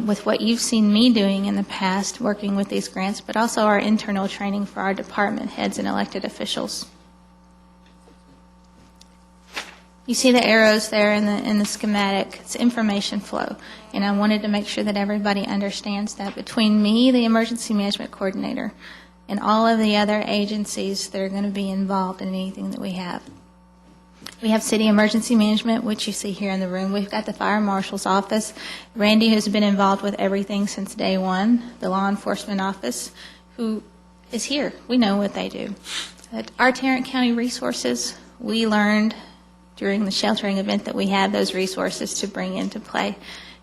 [SPEAKER 19] with what you've seen me doing in the past, working with these grants, but also our internal training for our department heads and elected officials. You see the arrows there in the schematic. It's information flow. And I wanted to make sure that everybody understands that between me, the emergency management coordinator, and all of the other agencies that are going to be involved in anything that we have. We have city emergency management, which you see here in the room. We've got the fire marshal's office. Randy, who's been involved with everything since day one. The law enforcement office, who is here. We know what they do. At our Tarrant County resources, we learned during the sheltering event that we have those resources to bring into play,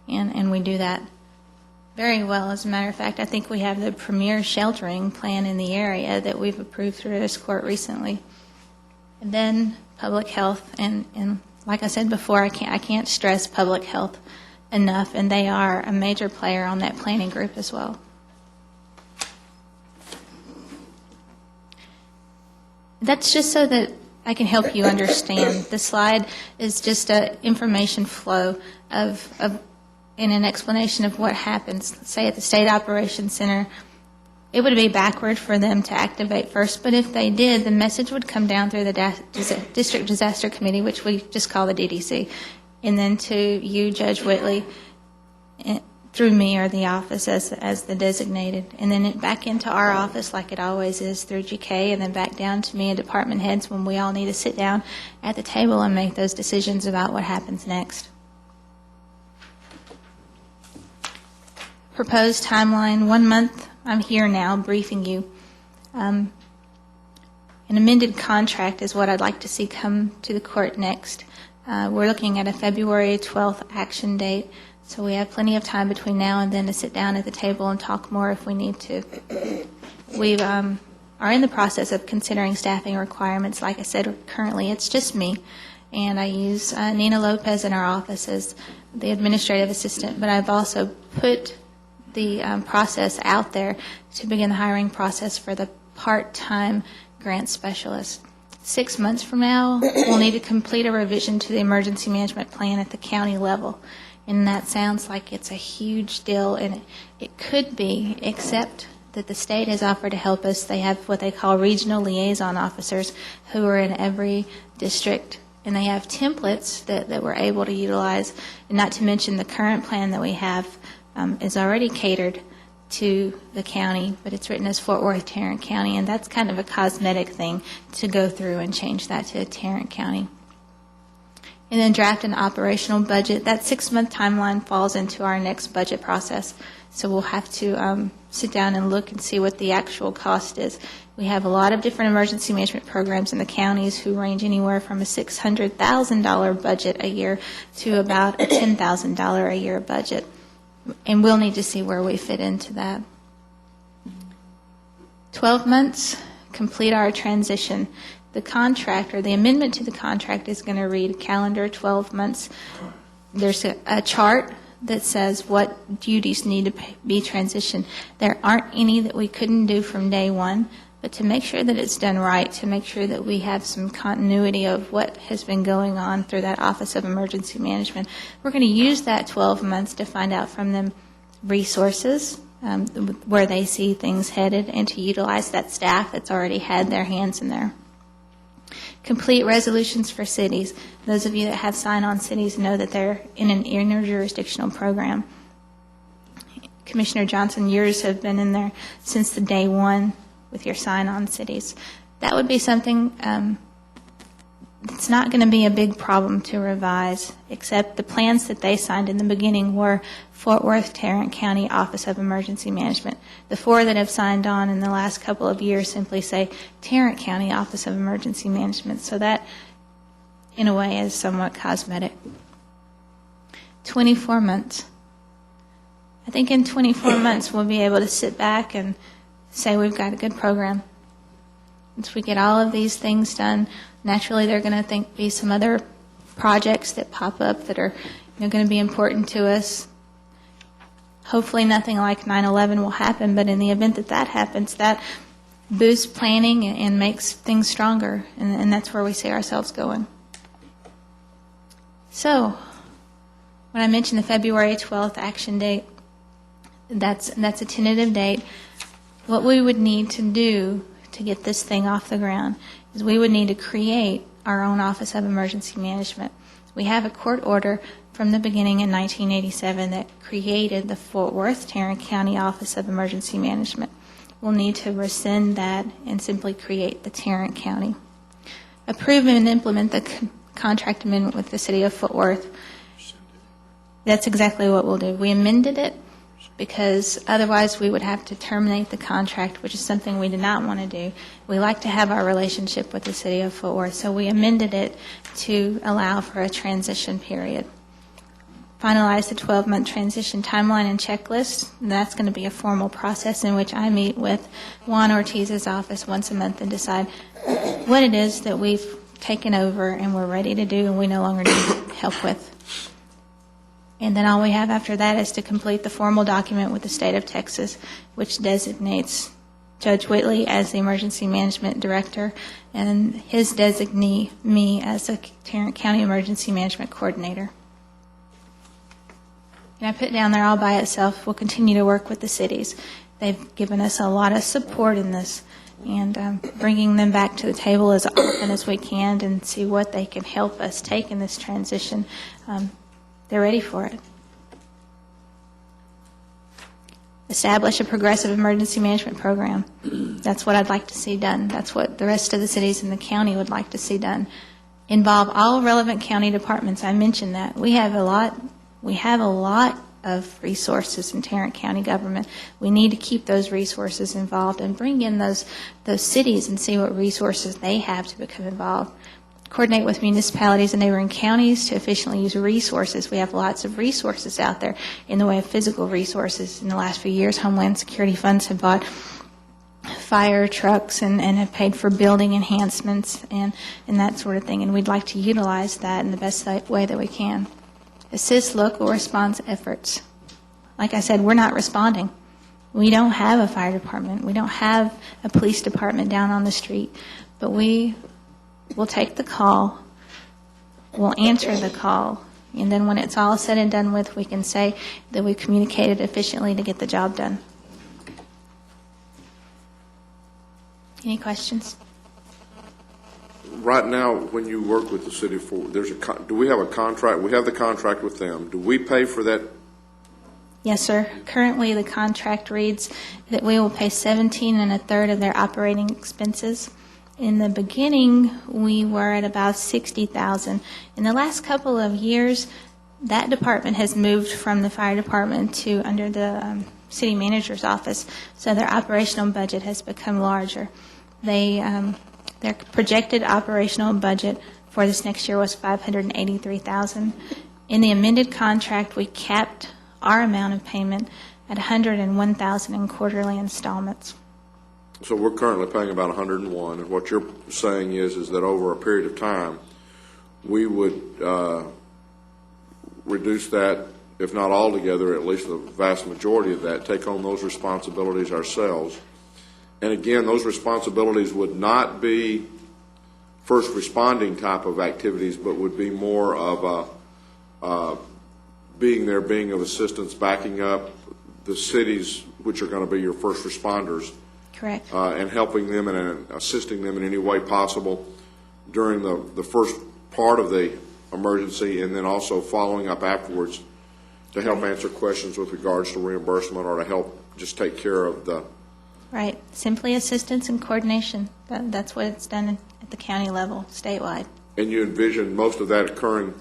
[SPEAKER 19] and we do that very well. As a matter of fact, I think we have the premier sheltering plan in the area that we've approved through this court recently. And then public health, and like I said before, I can't stress public health enough, and they are a major player on that planning group as well. That's just so that I can help you understand. The slide is just an information flow of and an explanation of what happens. Say at the State Operations Center, it would be backward for them to activate first, but if they did, the message would come down through the District Disaster Committee, which we just call the DDC, and then to you, Judge Whitley, through me or the office as the designated, and then back into our office like it always is through GK, and then back down to me and department heads when we all need to sit down at the table and make those decisions about what happens next. Proposed timeline, 1 month. I'm here now briefing you. An amended contract is what I'd like to see come to the court next. We're looking at a February 12th action date, so we have plenty of time between now and then to sit down at the table and talk more if we need to. We are in the process of considering staffing requirements. Like I said, currently it's just me, and I use Nina Lopez in our office as the administrative assistant, but I've also put the process out there to begin the hiring process for the part-time grant specialist. 6 months from now, we'll need to complete a revision to the emergency management plan at the county level. And that sounds like it's a huge deal, and it could be, except that the state has offered to help us. They have what they call regional liaison officers who are in every district, and they have templates that we're able to utilize, and not to mention the current plan that we have is already catered to the county, but it's written as Fort Worth Tarrant County, and that's kind of a cosmetic thing to go through and change that to Tarrant County. And then draft an operational budget. That 6-month timeline falls into our next budget process, so we'll have to sit down and look and see what the actual cost is. We have a lot of different emergency management programs in the counties who range anywhere from a $600,000 budget a year to about a $10,000 a year budget. And we'll need to see where we fit into that. 12 months, complete our transition. The contract, or the amendment to the contract, is going to read calendar 12 months. There's a chart that says what duties need to be transitioned. There aren't any that we couldn't do from day one, but to make sure that it's done right, to make sure that we have some continuity of what has been going on through that Office of Emergency Management, we're going to use that 12 months to find out from them resources, where they see things headed, and to utilize that staff that's already had their hands in there. Complete resolutions for cities. Those of you that have sign-on cities know that they're in an interjurisdictional program. Commissioner Johnson, yours have been in there since the day one with your sign-on cities. That would be something it's not going to be a big problem to revise, except the plans that they signed in the beginning were Fort Worth Tarrant County Office of Emergency Management. The 4 that have signed on in the last couple of years simply say Tarrant County Office of Emergency Management. So that in a way, is somewhat cosmetic. 24 months. I think in 24 months we'll be able to sit back and say we've got a good program. Once we get all of these things done, naturally there are going to be some other projects that pop up that are going to be important to us. Hopefully nothing like 9/11 will happen, but in the event that that happens, that boosts planning and makes things stronger, and that's where we see ourselves going. So, when I mentioned the February 12th action date, that's a tentative date. What we would need to do to get this thing off the ground is we would need to create our own Office of Emergency Management. We have a court order from the beginning in 1987 that created the Fort Worth Tarrant County Office of Emergency Management. We'll need to rescind that and simply create the Tarrant County. Approve and implement the contract amendment with the City of Fort Worth. That's exactly what we'll do. We amended it because otherwise we would have to terminate the contract, which is something we did not want to do. We like to have our relationship with the City of Fort Worth, so we amended it to allow for a transition period. Finalize the 12-month transition timeline and checklist. And that's going to be a formal process in which I meet with Juan Ortiz's office once a month and decide what it is that we've taken over and we're ready to do and we no longer need help with. And then all we have after that is to complete the formal document with the state of Texas, which designates Judge Whitley as the Emergency Management Director and his designee, me, as the Tarrant County Emergency Management Coordinator. And I put down there all by itself, we'll continue to work with the cities. They've given us a lot of support in this, and bringing them back to the table as often as we can and see what they can help us take in this transition. They're ready for it. Establish a progressive emergency management program. That's what I'd like to see done. That's what the rest of the cities in the county would like to see done. Involve all relevant county departments. I mentioned that. We have a lot of resources in Tarrant County government. We need to keep those resources involved and bring in those cities and see what resources they have to become involved. Coordinate with municipalities and neighboring counties to efficiently use resources. We have lots of resources out there in the way of physical resources. In the last few years, Homeland Security funds have bought fire trucks and have paid for building enhancements and that sort of thing, and we'd like to utilize that in the best way that we can. Assist local response efforts. Like I said, we're not responding. We don't have a fire department. We don't have a police department down on the street, but we will take the call, we'll answer the call, and then when it's all said and done with, we can say that we communicated efficiently to get the job done. Any questions?
[SPEAKER 1] Right now, when you work with the city, do we have a contract? We have the contract with them. Do we pay for that?
[SPEAKER 19] Yes, sir. Currently, the contract reads that we will pay 17 1/3 of their operating expenses. In the beginning, we were at about $60,000. In the last couple of years, that department has moved from the fire department to under the city manager's office, so their operational budget has become larger. Their projected operational budget for this next year was $583,000. In the amended contract, we capped our amount of payment at $101,000 in quarterly installments.
[SPEAKER 1] So we're currently paying about 101, and what you're saying is that over a period of time, we would reduce that, if not altogether, at least the vast majority of that, take on those responsibilities ourselves. And again, those responsibilities would not be first responding type of activities, but would be more of being there, being of assistance, backing up the cities, which are going to be your first responders.
[SPEAKER 19] Correct.
[SPEAKER 1] And helping them and assisting them in any way possible during the first part of the emergency, and then also following up afterwards to help answer questions with regards to reimbursement or to help just take care of the...
[SPEAKER 19] Right. Simply assistance and coordination. That's what it's done at the county level, statewide.
[SPEAKER 1] And you envision most of that occurring,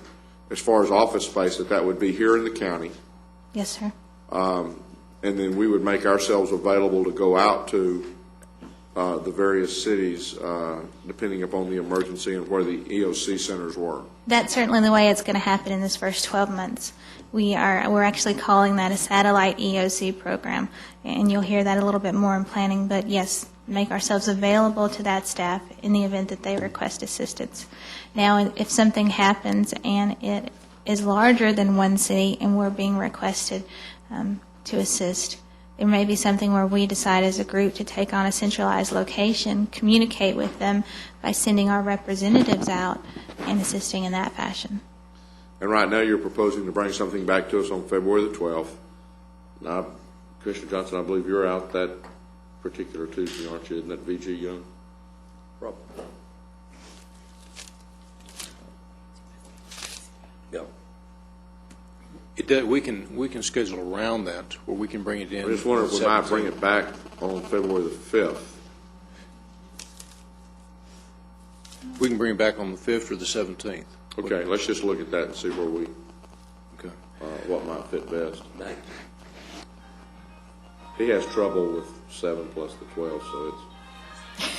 [SPEAKER 1] as far as office space, that would be here in the county.
[SPEAKER 19] Yes, sir.
[SPEAKER 1] And then we would make ourselves available to go out to the various cities, depending upon the emergency and where the EOC centers were.
[SPEAKER 19] That's certainly the way it's going to happen in this first 12 months. We're actually calling that a satellite EOC program, and you'll hear that a little bit more in planning. But yes, make ourselves available to that staff in the event that they request assistance. Now, if something happens and it is larger than one city and we're being requested to assist, there may be something where we decide as a group to take on a centralized location, communicate with them by sending our representatives out and assisting in that fashion.
[SPEAKER 1] And right now, you're proposing to bring something back to us on February the 12th. Now, Commissioner Johnson, I believe you're out that particular Tuesday, aren't you? Isn't that VG Young?
[SPEAKER 13] Probably. Yeah.
[SPEAKER 6] We can schedule around that, where we can bring it in.
[SPEAKER 1] I just wonder if we might bring it back on February the 5th.
[SPEAKER 6] We can bring it back on the 5th or the 17th.
[SPEAKER 1] Okay, let's just look at that and see where we,
[SPEAKER 6] Okay.
[SPEAKER 1] what might fit best. He has trouble with 7 plus the 12, so it's,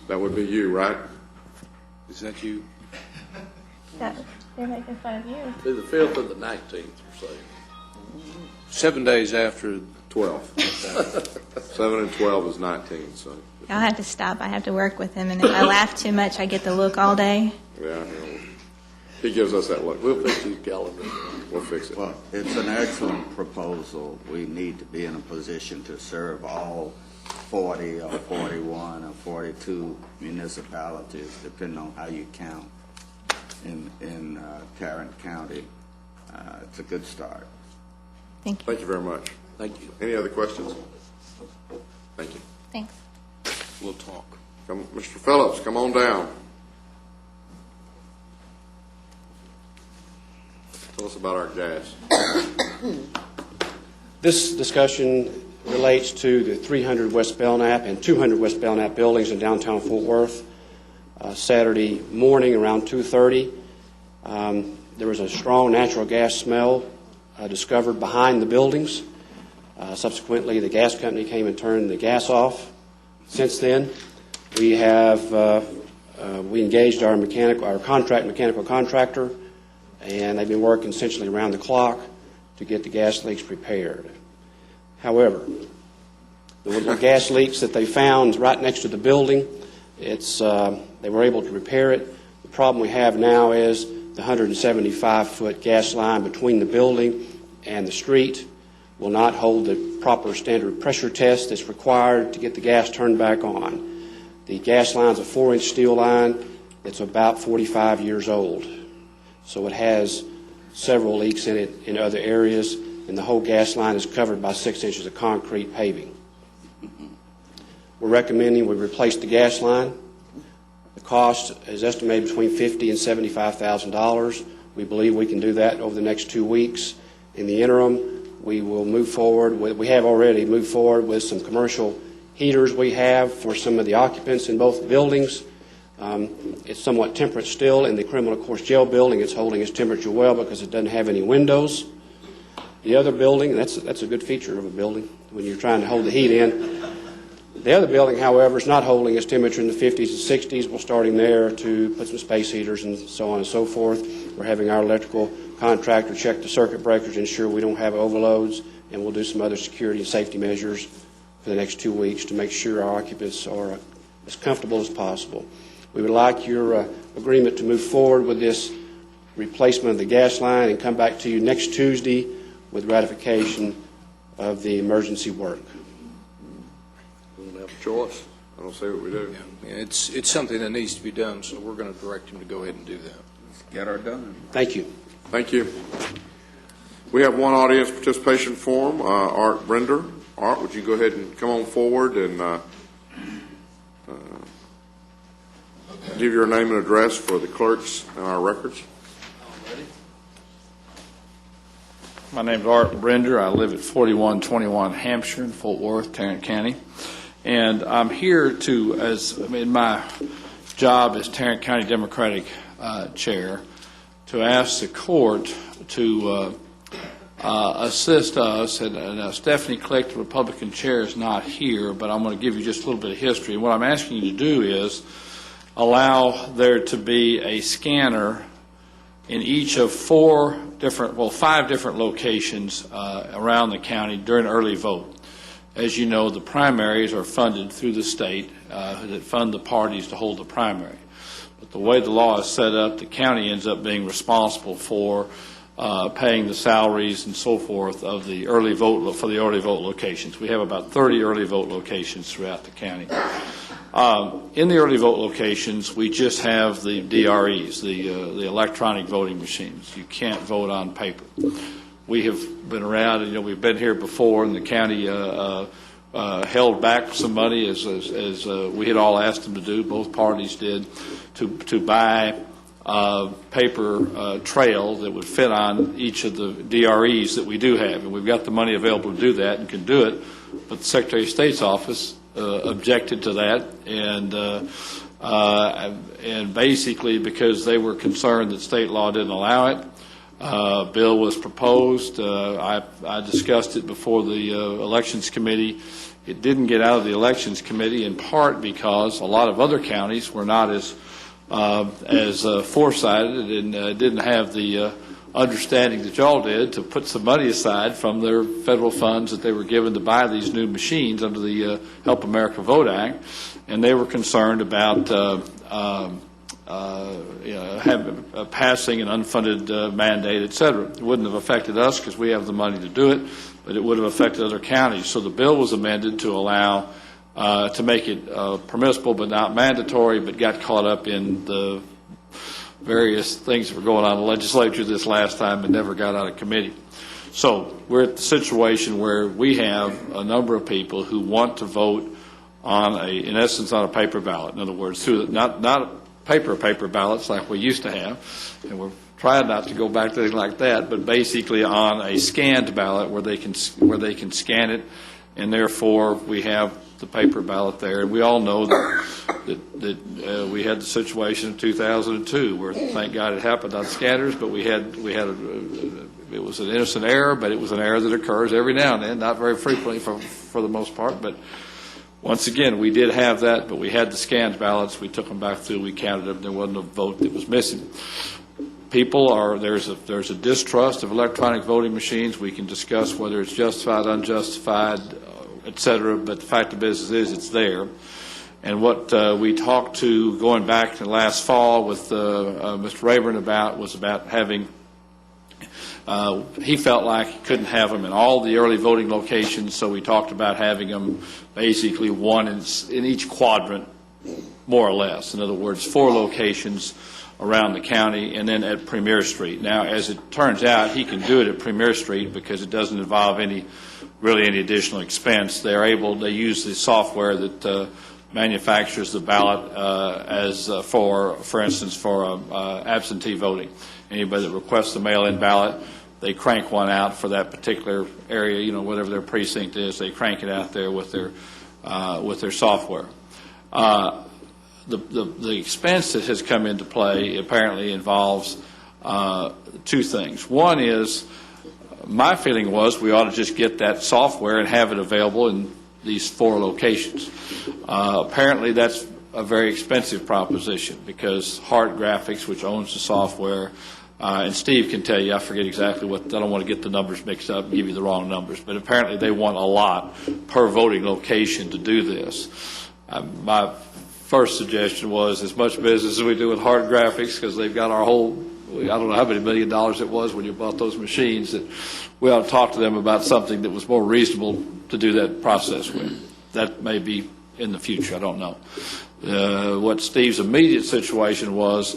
[SPEAKER 1] that would be you, right?
[SPEAKER 6] Is that you?
[SPEAKER 19] They're making fun of you.
[SPEAKER 13] Be the 5th or the 19th, you're saying.
[SPEAKER 6] 7 days after
[SPEAKER 1] 12. 7 and 12 is 19, so.
[SPEAKER 19] I'll have to stop. I have to work with him, and if I laugh too much, I get the look all day.
[SPEAKER 1] Yeah, he gives us that look.
[SPEAKER 13] We'll fix his calendar.
[SPEAKER 1] We'll fix it.
[SPEAKER 3] Well, it's an excellent proposal. We need to be in a position to serve all 40 or 41 or 42 municipalities, depending on how you count in Tarrant County. It's a good start.
[SPEAKER 19] Thank you.
[SPEAKER 1] Thank you very much.
[SPEAKER 13] Thank you.
[SPEAKER 1] Any other questions? Thank you.
[SPEAKER 19] Thanks.
[SPEAKER 6] We'll talk.
[SPEAKER 1] Come, Mr. Phillips, come on down. Tell us about our gas.
[SPEAKER 12] This discussion relates to the 300 West Belknap and 200 West Belknap buildings in downtown Fort Worth. Saturday morning around 2:30, there was a strong natural gas smell discovered behind the buildings. Subsequently, the gas company came and turned the gas off. Since then, we engaged our contract mechanical contractor, and they've been working essentially around the clock to get the gas leaks repaired. However, the gas leaks that they found right next to the building, they were able to repair it. The problem we have now is the 175-foot gas line between the building and the street will not hold the proper standard pressure test that's required to get the gas turned back on. The gas line's a 4-inch steel line that's about 45 years old. So it has several leaks in it in other areas, and the whole gas line is covered by 6 inches of concrete paving. We're recommending we replace the gas line. The cost is estimated between $50,000 and $75,000. We believe we can do that over the next 2 weeks. In the interim, we will move forward. We have already moved forward with some commercial heaters we have for some of the occupants in both buildings. It's somewhat temperate still. In the criminal courts jail building, it's holding its temperature well because it doesn't have any windows. The other building, that's a good feature of a building when you're trying to hold the heat in. The other building, however, is not holding its temperature in the 50s and 60s. We're starting there to put some space heaters and so on and so forth. We're having our electrical contractor check the circuit breakers to ensure we don't have overloads, and we'll do some other security and safety measures for the next 2 weeks to make sure our occupants are as comfortable as possible. We would like your agreement to move forward with this replacement of the gas line and come back to you next Tuesday with ratification of the emergency work.
[SPEAKER 13] We don't have a choice.
[SPEAKER 1] I don't see what we do.
[SPEAKER 6] Yeah, it's something that needs to be done, so we're going to direct him to go ahead and do that.
[SPEAKER 3] Let's get her done.
[SPEAKER 12] Thank you.
[SPEAKER 1] Thank you. We have one audience participation form, Art Brender. Art, would you go ahead and come on forward and give your name and address for the clerks and our records?
[SPEAKER 20] My name is Art Brender. I live at 4121 Hampshire in Fort Worth, Tarrant County. And I'm here in my job as Tarrant County Democratic Chair, to ask the court to assist us, and Stephanie Click, the Republican chair, is not here, but I'm going to give you just a little bit of history. And what I'm asking you to do is allow there to be a scanner in each of five different locations around the county during early vote. As you know, the primaries are funded through the state that fund the parties to hold the primary. But the way the law is set up, the county ends up being responsible for paying the salaries and so forth of the early vote for the early vote locations. We have about 30 early vote locations throughout the county. In the early vote locations, we just have the DREs, the electronic voting machines. You can't vote on paper. We have been around, we've been here before, and the county held back some money, as we had all asked them to do, both parties did, to buy paper trail that would fit on each of the DREs that we do have. And we've got the money available to do that and can do it, but the Secretary of State's office objected to that, and basically because they were concerned that state law didn't allow it, bill was proposed. I discussed it before the Elections Committee. It didn't get out of the Elections Committee in part because a lot of other counties were not as foresighted and didn't have the understanding that y'all did to put some money aside from their federal funds that they were given to buy these new machines under the Help America Vote Act, and they were concerned about passing an unfunded mandate, et cetera. It wouldn't have affected us because we have the money to do it, but it would have affected other counties. So the bill was amended to allow to make it permissible but not mandatory, but got caught up in the various things that were going on in the legislature this last time and never got out of committee. So we're at the situation where we have a number of people who want to vote in essence, on a paper ballot. In other words, not paper ballots like we used to have, and we're trying not to go back to things like that, but basically on a scanned ballot where they can scan it, and therefore we have the paper ballot there. And we all know that we had the situation in 2002 where, thank God, it happened on scanners, but it was an innocent error, but it was an error that occurs every now and then, not very frequently for the most part. But once again, we did have that, but we had the scanned ballots. We took them back through. We counted them. There wasn't a vote that was missing. There's a distrust of electronic voting machines. We can discuss whether it's justified, unjustified, et cetera, but the fact of the business is it's there. And what we talked to going back to last fall with Mr. Rayburn was about having, he felt like he couldn't have them in all the early voting locations, so we talked about having them basically one in each quadrant, more or less. In other words, 4 locations around the county, and then at Premier Street. Now, as it turns out, he can do it at Premier Street because it doesn't involve any additional expense. They use the software that manufactures the ballot for instance, for absentee voting. Anybody that requests a mail-in ballot, they crank one out for that particular area, whatever their precinct is, they crank it out there with their software. The expense that has come into play apparently involves 2 things. One is, my feeling was we ought to just get that software and have it available in these 4 locations. Apparently that's a very expensive proposition because Hart Graphics, which owns the software, and Steve can tell you, I forget exactly I don't want to get the numbers mixed up and give you the wrong numbers, but apparently they want a lot per voting location to do this. My first suggestion was as much business as we do with Hart Graphics, because they've got our whole, I don't know how many $1 million it was when you bought those machines, that we ought to talk to them about something that was more reasonable to do that process with. That may be in the future, I don't know. What Steve's immediate situation was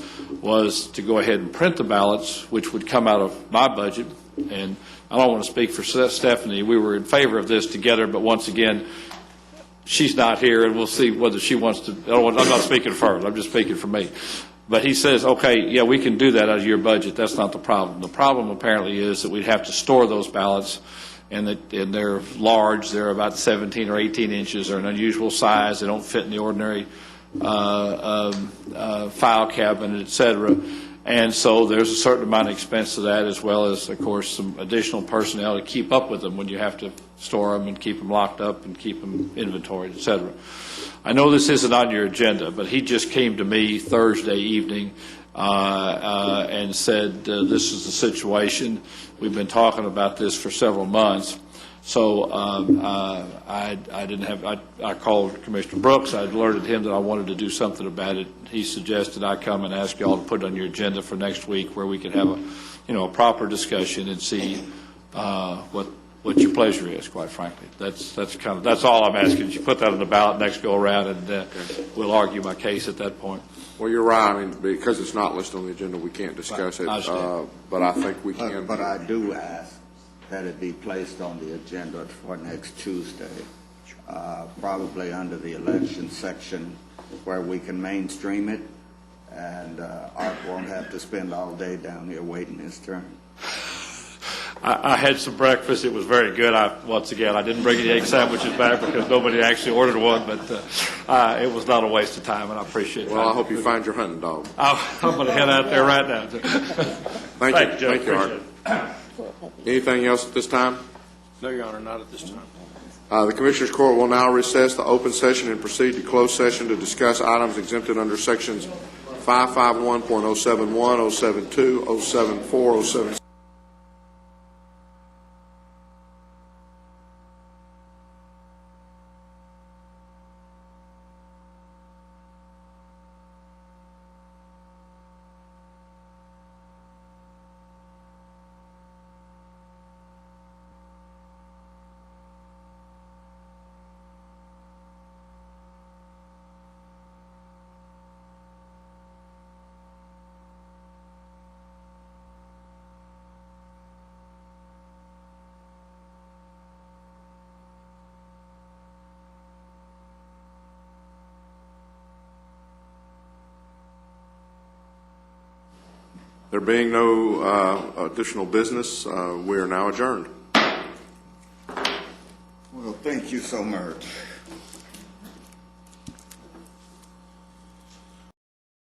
[SPEAKER 20] to go ahead and print the ballots, which would come out of my budget. And I don't want to speak for Stephanie. We were in favor of this together, but once again, she's not here, and we'll see whether she wants to. I'm not speaking for her. I'm just speaking for me. But he says, okay, yeah, we can do that out of your budget. That's not the problem. The problem apparently is that we'd have to store those ballots, and they're large. They're about 17 or 18 inches. They're an unusual size. They don't fit in the ordinary file cabinet, et cetera. And so there's a certain amount of expense to that, as well as, of course, some additional personnel to keep up with them when you have to store them and keep them locked up and keep them inventoried, et cetera. I know this isn't on your agenda, but he just came to me Thursday evening and said, this is the situation. We've been talking about this for several months. So I called Commissioner Brooks. I alerted him that I wanted to do something about it. He suggested I come and ask you all to put it on your agenda for next week, where we can have a proper discussion and see what your pleasure is. Quite frankly, that's all I'm asking. You put that on the ballot next go around, and we'll argue my case at that point.
[SPEAKER 1] Well, you're right. I mean, because it's not listed on the agenda, we can't discuss it. But I think we can.
[SPEAKER 3] But I do ask that it be placed on the agenda for next Tuesday, probably under the election section, where we can mainstream it, and Art won't have to spend all day down here waiting his turn.
[SPEAKER 20] I had some breakfast. It was very good. Once again, I didn't bring any egg sandwiches back because nobody actually ordered one, but it was not a waste of time, and I appreciate it.
[SPEAKER 1] Well, I hope you find your hunting dog.
[SPEAKER 20] I'm going to head out there right now.
[SPEAKER 1] Thank you. Thank you, Art. Anything else at this time?
[SPEAKER 6] No, Your Honor, not at this time.
[SPEAKER 1] The Commissioners' Court will now recess the open session and proceed to closed session to discuss items exempted under Sections 551.071, 072, 074, 076. There being no additional business, we are now adjourned.
[SPEAKER 3] Well, thank you so much.